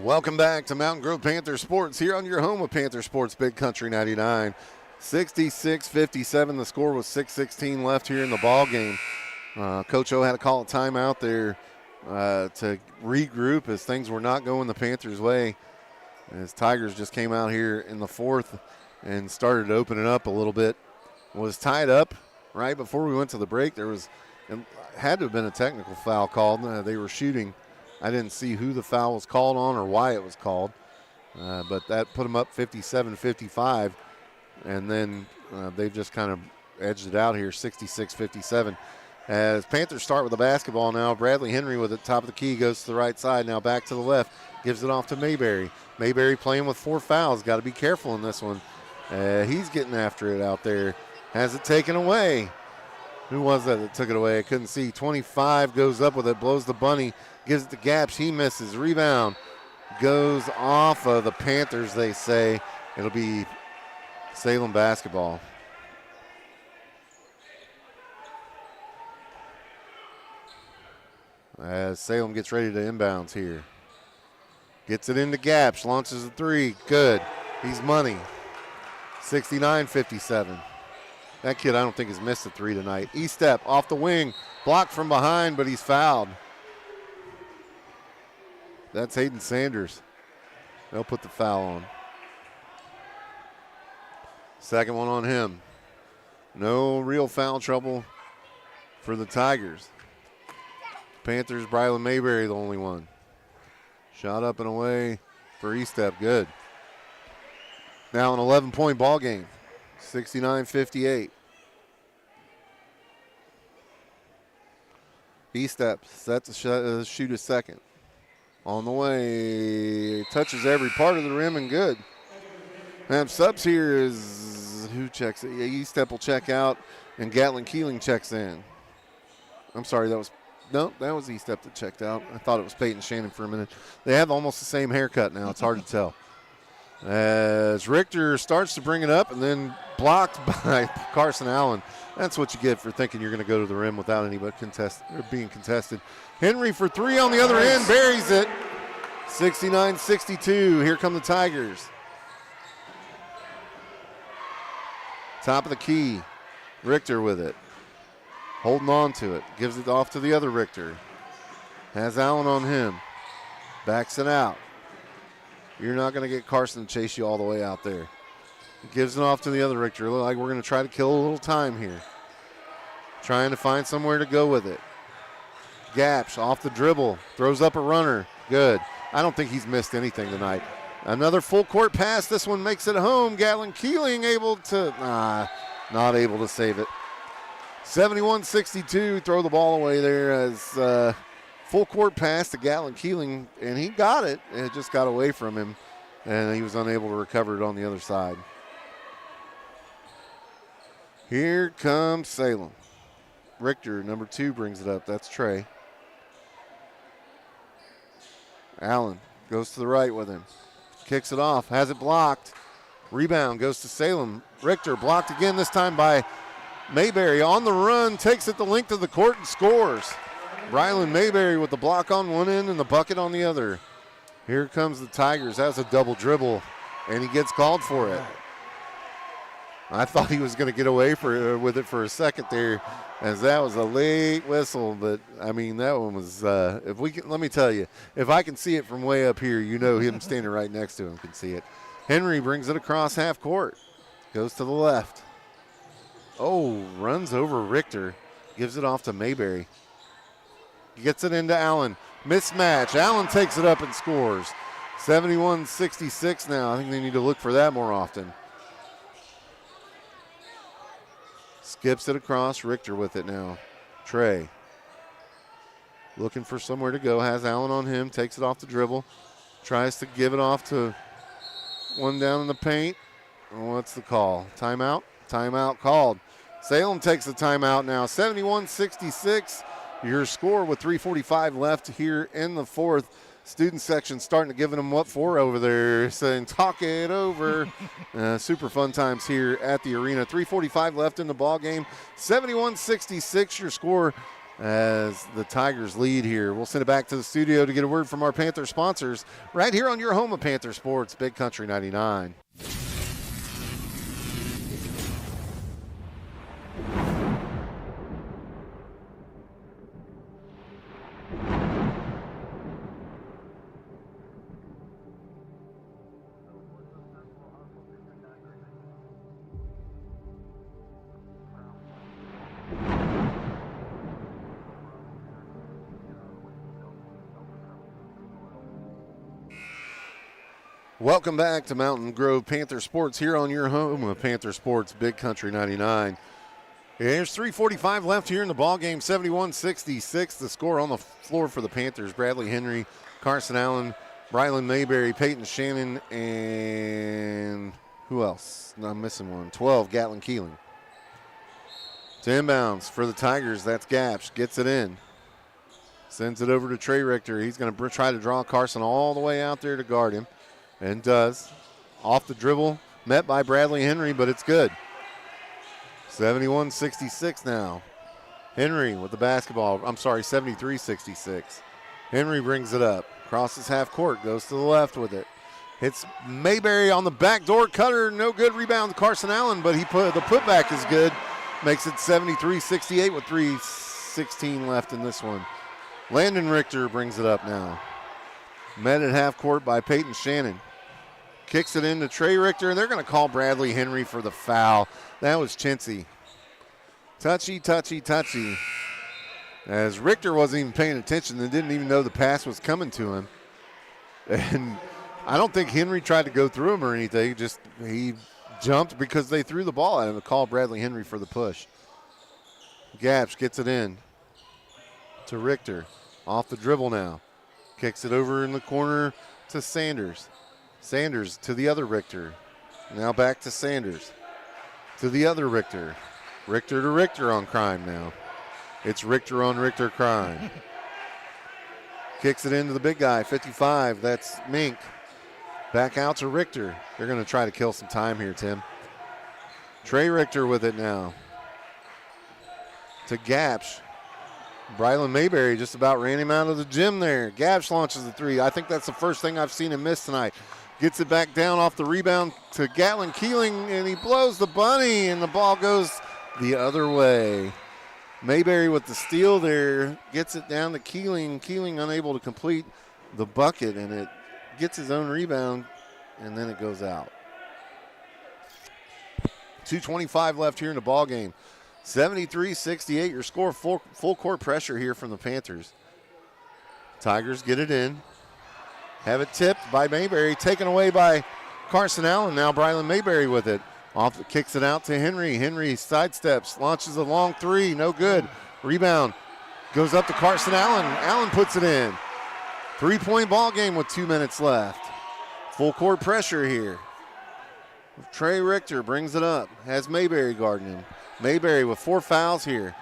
Welcome back to Mountain Grove Panther Sports here on your home of Panther Sports, Big Country 99. 66-57, the score was 6:16 left here in the ball game. Coach O had to call a timeout there to regroup as things were not going the Panthers' way. As Tigers just came out here in the fourth and started opening up a little bit. Was tied up right before we went to the break. There was, it had to have been a technical foul called. They were shooting. I didn't see who the foul was called on or why it was called, but that put them up 57-55, and then they've just kind of edged it out here, 66-57. As Panthers start with the basketball now, Bradley Henry with it, top of the key, goes to the right side, now back to the left, gives it off to Mayberry. Mayberry playing with 4 fouls, got to be careful in this one. He's getting after it out there, has it taken away. Who was that took it away? I couldn't see. 25 goes up with it, blows the bunny, gives it to Gaps. He misses. Rebound goes off of the Panthers, they say. It'll be Salem basketball. As Salem gets ready to inbounds here. Gets it into Gaps, launches a 3. Good. He's money. 69-57. That kid, I don't think, has missed a 3 tonight. E-step off the wing, blocked from behind, but he's fouled. That's Hayden Sanders. They'll put the foul on. Second one on him. No real foul trouble for the Tigers. Panthers, Brylan Mayberry, the only one. Shot up and away for E-step, good. Now an 11-point ball game. 69-58. E-step set to shoot a second. On the way, touches every part of the rim and good. And subs here is, who checks it? E-step will check out and Gatlin Keeling checks in. I'm sorry, that was E-step that checked out. I thought it was Peyton Shannon for a minute. They have almost the same haircut now. It's hard to tell. As Richter starts to bring it up and then blocked by Carson Allen. That's what you get for thinking you're going to go to the rim without anybody being contested. Henry for 3 on the other end, buries it. 69-62. Here come the Tigers. Top of the key. Richter with it. Holding on to it. Gives it off to the other Richter. Has Allen on him. Backs it out. You're not going to get Carson to chase you all the way out there. Gives it off to the other Richter. Look like we're going to try to kill a little time here. Trying to find somewhere to go with it. Gaps off the dribble. Throws up a runner. Good. I don't think he's missed anything tonight. Another full court pass. This one makes it home. Gatlin Keeling not able to save it. 71-62. Throw the ball away there as full court pass to Gatlin Keeling, and he got it. It just got away from him, and he was unable to recover it on the other side. Here comes Salem. Richter, number 2, brings it up. That's Trey. Allen goes to the right with him. Kicks it off, has it blocked. Rebound goes to Salem. Richter blocked again, this time by Mayberry. On the run, takes it the length of the court and scores. Brylan Mayberry with the block on one end and the bucket on the other. Here comes the Tigers. Has a double dribble, and he gets called for it. I thought he was going to get away with it for a second there, as that was a late whistle. But I mean, that one was. Let me tell you, if I can see it from way up here, you know him standing right next to him can see it. Henry brings it across half court, goes to the left. Oh, runs over Richter, gives it off to Mayberry. Gets it into Allen. Mismatch. Allen takes it up and scores. 71-66 now. I think they need to look for that more often. Skips it across. Richter with it now. Trey. Looking for somewhere to go. Has Allen on him. Takes it off the dribble. Tries to give it off to one down in the paint. What's the call? Timeout? Timeout called. Salem takes the timeout now. 71-66. Your score with 3:45 left here in the fourth. Student section starting to give them what for over there, saying talk it over. Super fun times here at the arena. 3:45 left in the ball game. 71-66 your score as the Tigers lead here. We'll send it back to the studio to get a word from our Panther sponsors right here on your home of Panther Sports, Big Country 99. Welcome back to Mountain Grove Panther Sports here on your home of Panther Sports, Big Country 99. There's 3:45 left here in the ball game. 71-66. The score on the floor for the Panthers: Bradley Henry, Carson Allen, Brylan Mayberry, Peyton Shannon, and who else? No, I'm missing one. 12, Gatlin Keeling. To inbounds for the Tigers. That's Gapsch. Gets it in. Sends it over to Trey Richter. He's going to try to draw Carson all the way out there to guard him. And does. Off the dribble, met by Bradley Henry, but it's good. 71-66 now. Henry with the basketball. 73-66. Henry brings it up. Crosses half court, goes to the left with it. Hits Mayberry on the backdoor cutter. No good rebound to Carson Allen, but the putback is good. Makes it 73-68 with 3:16 left in this one. Landon Richter brings it up now. Met at half court by Peyton Shannon. Kicks it into Trey Richter, and they're going to call Bradley Henry for the foul. That was chintzy. Touchy, touchy, touchy. As Richter wasn't even paying attention and didn't even know the pass was coming to him. And I don't think Henry tried to go through him or anything. Just he jumped because they threw the ball at him to call Bradley Henry for the push. Gapsch gets it in to Richter. Off the dribble now. Kicks it over in the corner to Sanders. Sanders to the other Richter. Now back to Sanders. To the other Richter. Richter to Richter on crime now. It's Richter on Richter crime. Kicks it into the big guy, 55. That's Mink. Back out to Richter. They're going to try to kill some time here, Tim. Trey Richter with it now. To Gapsch. Brylan Mayberry just about ran him out of the gym there. Gapsch launches the three. I think that's the first thing I've seen him miss tonight. Gets it back down off the rebound to Gatlin Keeling, and he blows the bunny, and the ball goes the other way. Mayberry with the steal there, gets it down to Keeling. Keeling unable to complete the bucket, and it gets his own rebound, and then it goes out. 2:25 left here in the ball game. 73-68, your score, full court pressure here from the Panthers. Tigers get it in. Have it tipped by Mayberry, taken away by Carson Allen. Now Brylan Mayberry with it. Kicks it out to Henry. Henry sidesteps, launches a long three, no good. Rebound goes up to Carson Allen. Allen puts it in. 3-point ball game with 2 minutes left. Full court pressure here. Trey Richter brings it up, has Mayberry guarding him. Mayberry with 4 fouls here.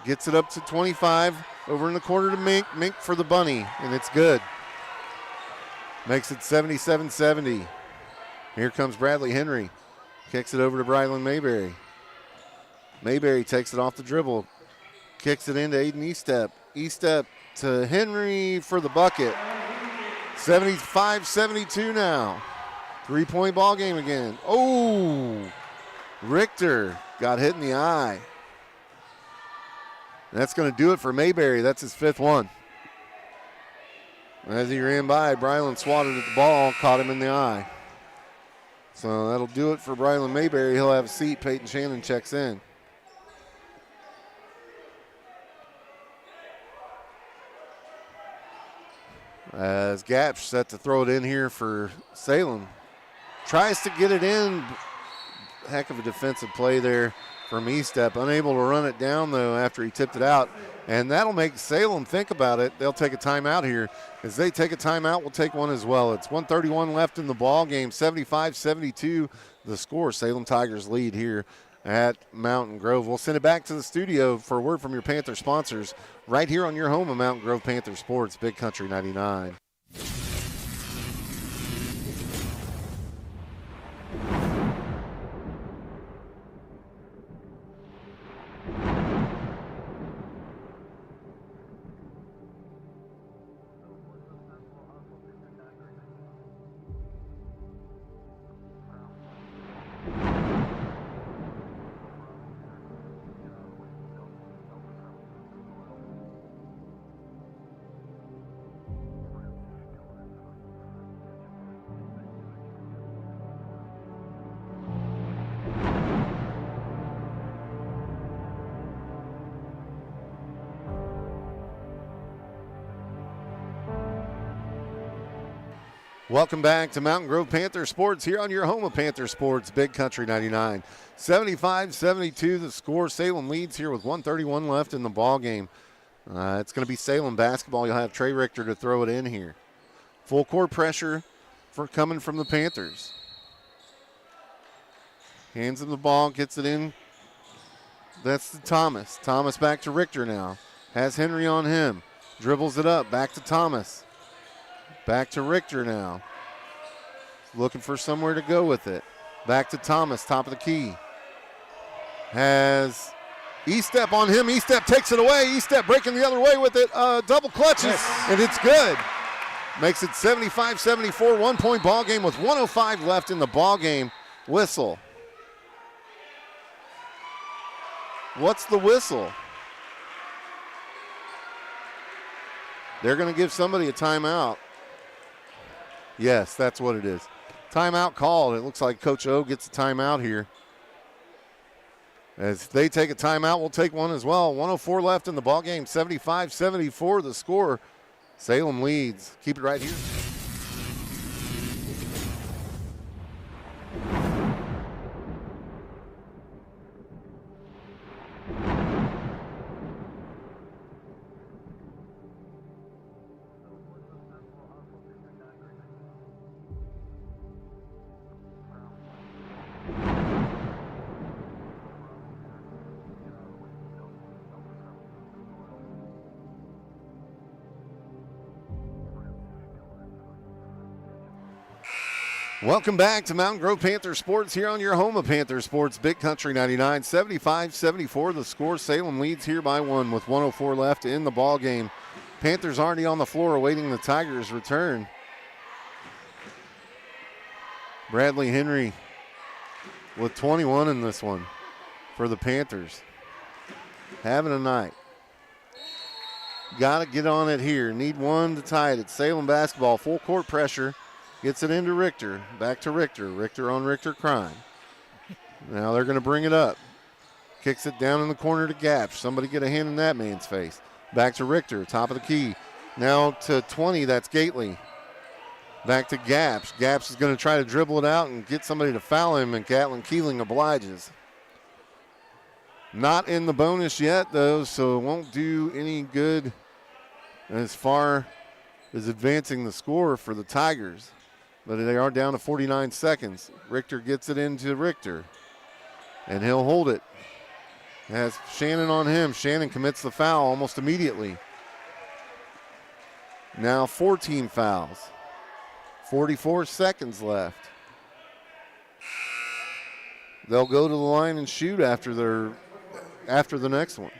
Gets it up to 25. Over in the corner to Mink. Mink for the bunny, and it's good. Makes it 77-70. Here comes Bradley Henry. Kicks it over to Brylan Mayberry. Mayberry takes it off the dribble. Kicks it into Aiden Estep. Estep to Henry for the bucket. 75-72 now. 3-point ball game again. Oh, Richter got hit in the eye. That's going to do it for Mayberry. That's his 5th one. As he ran by, Brylan swatted at the ball, caught him in the eye. So that'll do it for Brylan Mayberry. He'll have a seat. Peyton Shannon checks in. As Gapsch set to throw it in here for Salem. Tries to get it in. Heck of a defensive play there from Estep. Unable to run it down, though, after he tipped it out. And that'll make Salem think about it. They'll take a timeout here. As they take a timeout, we'll take one as well. It's 1:31 left in the ball game. 75-72 the score. Salem Tigers lead here at Mountain Grove. We'll send it back to the studio for a word from your Panther sponsors right here on your home of Mountain Grove Panther Sports, Big Country 99. Welcome back to Mountain Grove Panther Sports here on your home of Panther Sports, Big Country 99. 75-72 the score. Salem leads here with 1:31 left in the ball game. It's going to be Salem basketball. You'll have Trey Richter to throw it in here. Full court pressure for coming from the Panthers. Hands him the ball, gets it in. That's to Thomas. Thomas back to Richter now. Has Henry on him. Dribbles it up, back to Thomas. Back to Richter now. Looking for somewhere to go with it. Back to Thomas, top of the key. Has Estep on him. Estep takes it away. Estep breaking the other way with it. Double clutches, yes. And it's good. Makes it 75-74, 1 point ball game with 1:05 left in the ball game. Whistle. What's the whistle? They're going to give somebody a timeout. Yes, that's what it is. Timeout called. It looks like Coach O gets a timeout here. As they take a timeout, we'll take one as well. 1:04 left in the ballgame. 75-74 the score. Salem leads. Keep it right here. Welcome back to Mountain Grove Panther Sports here on your home of Panther Sports, Big Country 99. 75-74 the score. Salem leads here by 1 with 1:04 left in the ball game. Panthers already on the floor awaiting the Tigers' return. Bradley Henry with 21 in this one for the Panthers. Having a night. Got to get on it here. Need one to tie it. It's Salem basketball. Full court pressure. Gets it into Richter. Back to Richter. Richter on Richter crime. Now they're going to bring it up. Kicks it down in the corner to Gapsch. Somebody get a hand in that man's face. Back to Richter. Top of the key. Now to 20. That's Gately. Back to Gapsch. Gapsch is going to try to dribble it out and get somebody to foul him, and Gatlin Keeling obliges. Not in the bonus yet, though, so it won't do any good as far as advancing the score for the Tigers. But they are down to 49 seconds. Richter gets it into Richter, and he'll hold it. Has Shannon on him. Shannon commits the foul almost immediately. Now 14 fouls. 44 seconds left. They'll go to the line and shoot after the next one.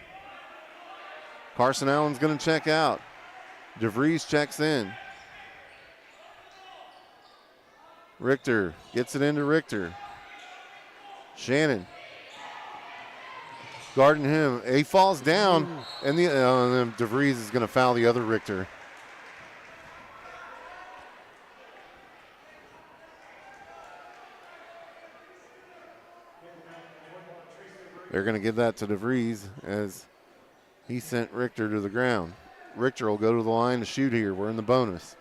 Carson Allen's going to check out. DeVries checks in. Richter gets it into Richter. Shannon guarding him. He falls down, and then DeVries is going to foul the other Richter. They're going to give that to DeVries as he sent Richter to the ground. Richter will go to the line to shoot here. We're in the bonus.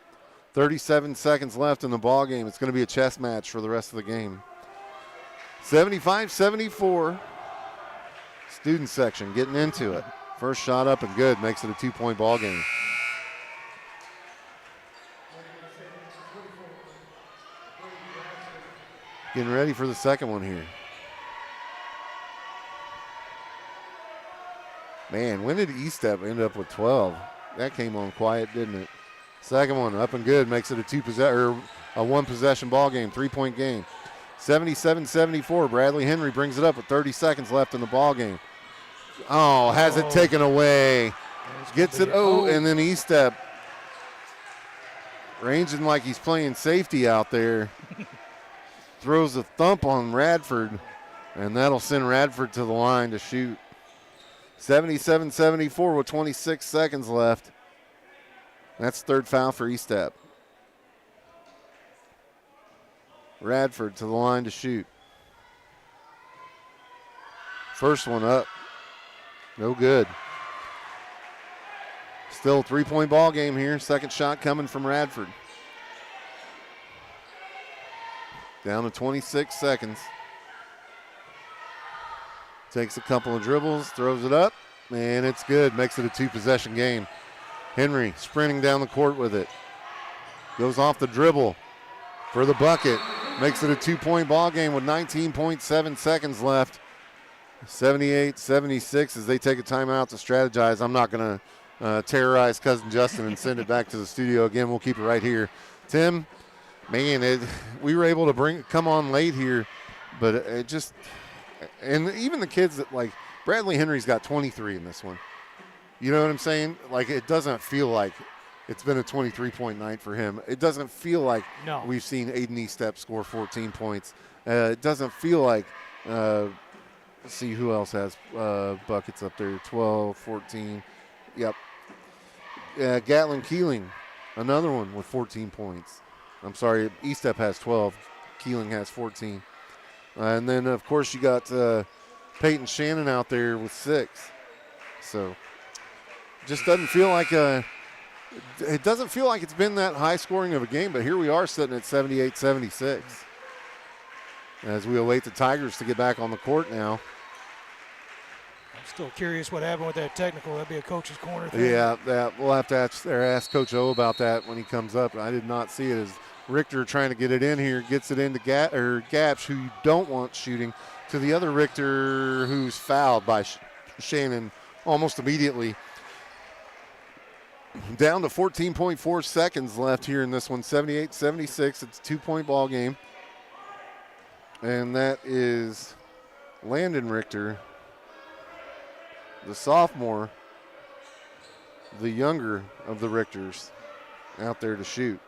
37 seconds left in the ball game. It's going to be a chess match for the rest of the game. 75-74. Student section getting into it. First shot up and good. Makes it a 2-point ball game. Getting ready for the second one here. Man, when did E-Step end up with 12? That came on quiet, didn't it? Second one up and good. Makes it a one-possession ball game, 3-point game. 77-74. Bradley Henry brings it up with 30 seconds left in the ball game. Oh, has it taken away. Gets it, and then E-Step. Ranging like he's playing safety out there. Throws a thump on Radford, and that'll send Radford to the line to shoot. 77-74 with 26 seconds left. That's third foul for E-Step. Radford to the line to shoot. First one up. No good. Still a 3-point ball game here. Second shot coming from Radford. Down to 26 seconds. Takes a couple of dribbles, throws it up, and it's good. Makes it a 2-possession game. Henry sprinting down the court with it. Goes off the dribble for the bucket. Makes it a 2-point ball game with 19.7 seconds left. 78-76 as they take a timeout to strategize. I'm not going to terrorize Cousin Justin and send it back to the studio again. We'll keep it right here. Tim, man, we were able to come on late here, but it just – and even the kids that, like, Bradley Henry's got 23 in this one. You know what I'm saying? Like, it doesn't feel like it's been a 23-point night for him. It doesn't feel like we've seen Aiden E-Step score 14 points. It doesn't feel like let's see who else has buckets up there. 12, 14. Yep. Gatlin Keeling, another one with 14 points. I'm sorry, E-Step has 12. Keeling has 14. And then, of course, you got Peyton Shannon out there with 6. So, just doesn't feel like it doesn't feel like it's been that high scoring of a game, but here we are sitting at 78-76 as we await the Tigers to get back on the court now. I'm still curious what happened with that technical. That'd be a coach's corner thing. Yeah, we'll have to ask Coach O about that when he comes up. I did not see it as Richter trying to get it in here, gets it into Gapsch, who you don't want shooting, to the other Richter who's fouled by Shannon almost immediately. Down to 14.4 seconds left here in this one, 78-76. It's a 2-point ball game. And that is Landon Richter, the sophomore, the younger of the Richters, out there to shoot.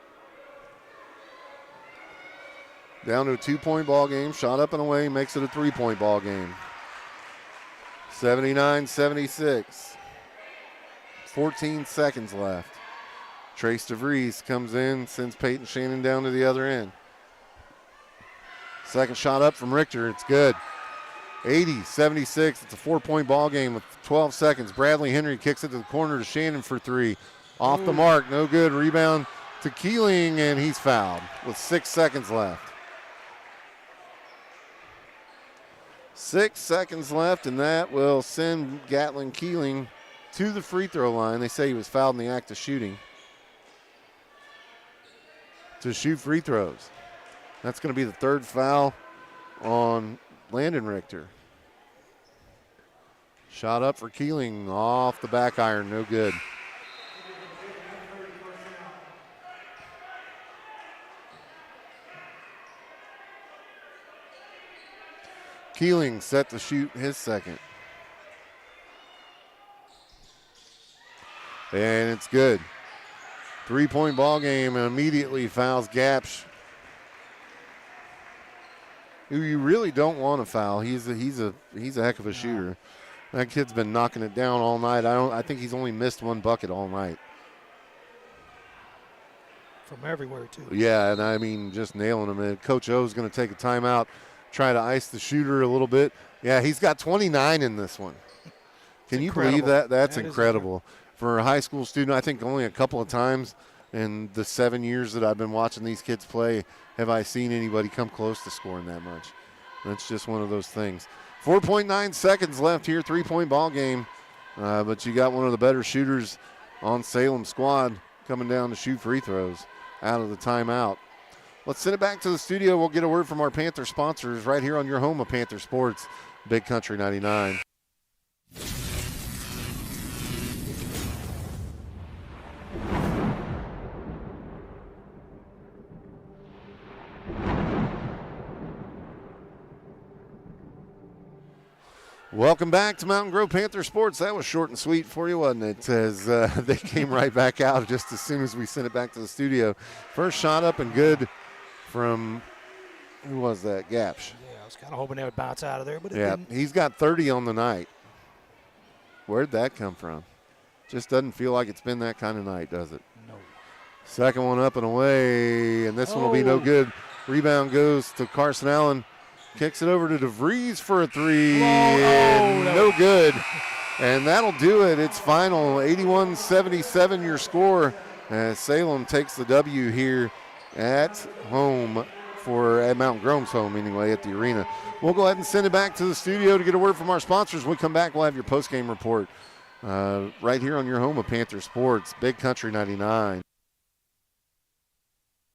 Down to a 2-point ball game, shot up and away, makes it a 3-point ball game. 79-76. 14 seconds left. Trace DeVries comes in, sends Peyton Shannon down to the other end. Second shot up from Richter, it's good. 80-76, it's a 4-point ball game with 12 seconds. Bradley Henry kicks it to the corner to Shannon for 3. Off the mark, no good. Rebound to Keeling, and he's fouled with 6 seconds left. 6 seconds left, and that will send Gatlin Keeling to the free throw line. They say he was fouled in the act of shooting. To shoot free throws. That's going to be the third foul on Landon Richter. Shot up for Keeling off the back iron, no good. Keeling set to shoot his second. And it's good. 3-point ball game, and immediately fouls Gapsch, who you really don't want to foul. He's a heck of a shooter. That kid's been knocking it down all night. I think he's only missed 1 bucket all night. From everywhere too. Yeah, and I mean just nailing him. And Coach O's going to take a timeout, try to ice the shooter a little bit. Yeah, he's got 29 in this one. Can you believe that? That's incredible. For a high school student, I think only a couple of times in the 7 years that I've been watching these kids play have I seen anybody come close to scoring that much. That's just one of those things. 4.9 seconds left here, 3-point ball game. But you got one of the better shooters on Salem squad coming down to shoot free throws out of the timeout. Let's send it back to the studio. We'll get a word from our Panther sponsors right here on your home of Panther Sports, Big Country 99. Welcome back to Mountain Grove Panther Sports. That was short and sweet for you, wasn't it? As they came right back out just as soon as we sent it back to the studio. First shot up and good from, who was that? Gapsh. Yeah, I was kind of hoping they would bounce out of there, but it yeah, didn't. He's got 30 on the night. Where'd that come from? Just doesn't feel like it's been that kind of night, does it? No. Second one up and away, and this one will be no good. Rebound goes to Carson Allen. Kicks it over to DeVries for a three, and no good. And that'll do it. It's final 81-77 your score as Salem takes the W here at home at Mountain Grove's home anyway at the arena. We'll go ahead and send it back to the studio to get a word from our sponsors. When we come back, we'll have your post-game report right here on your home of Panther Sports, Big Country 99.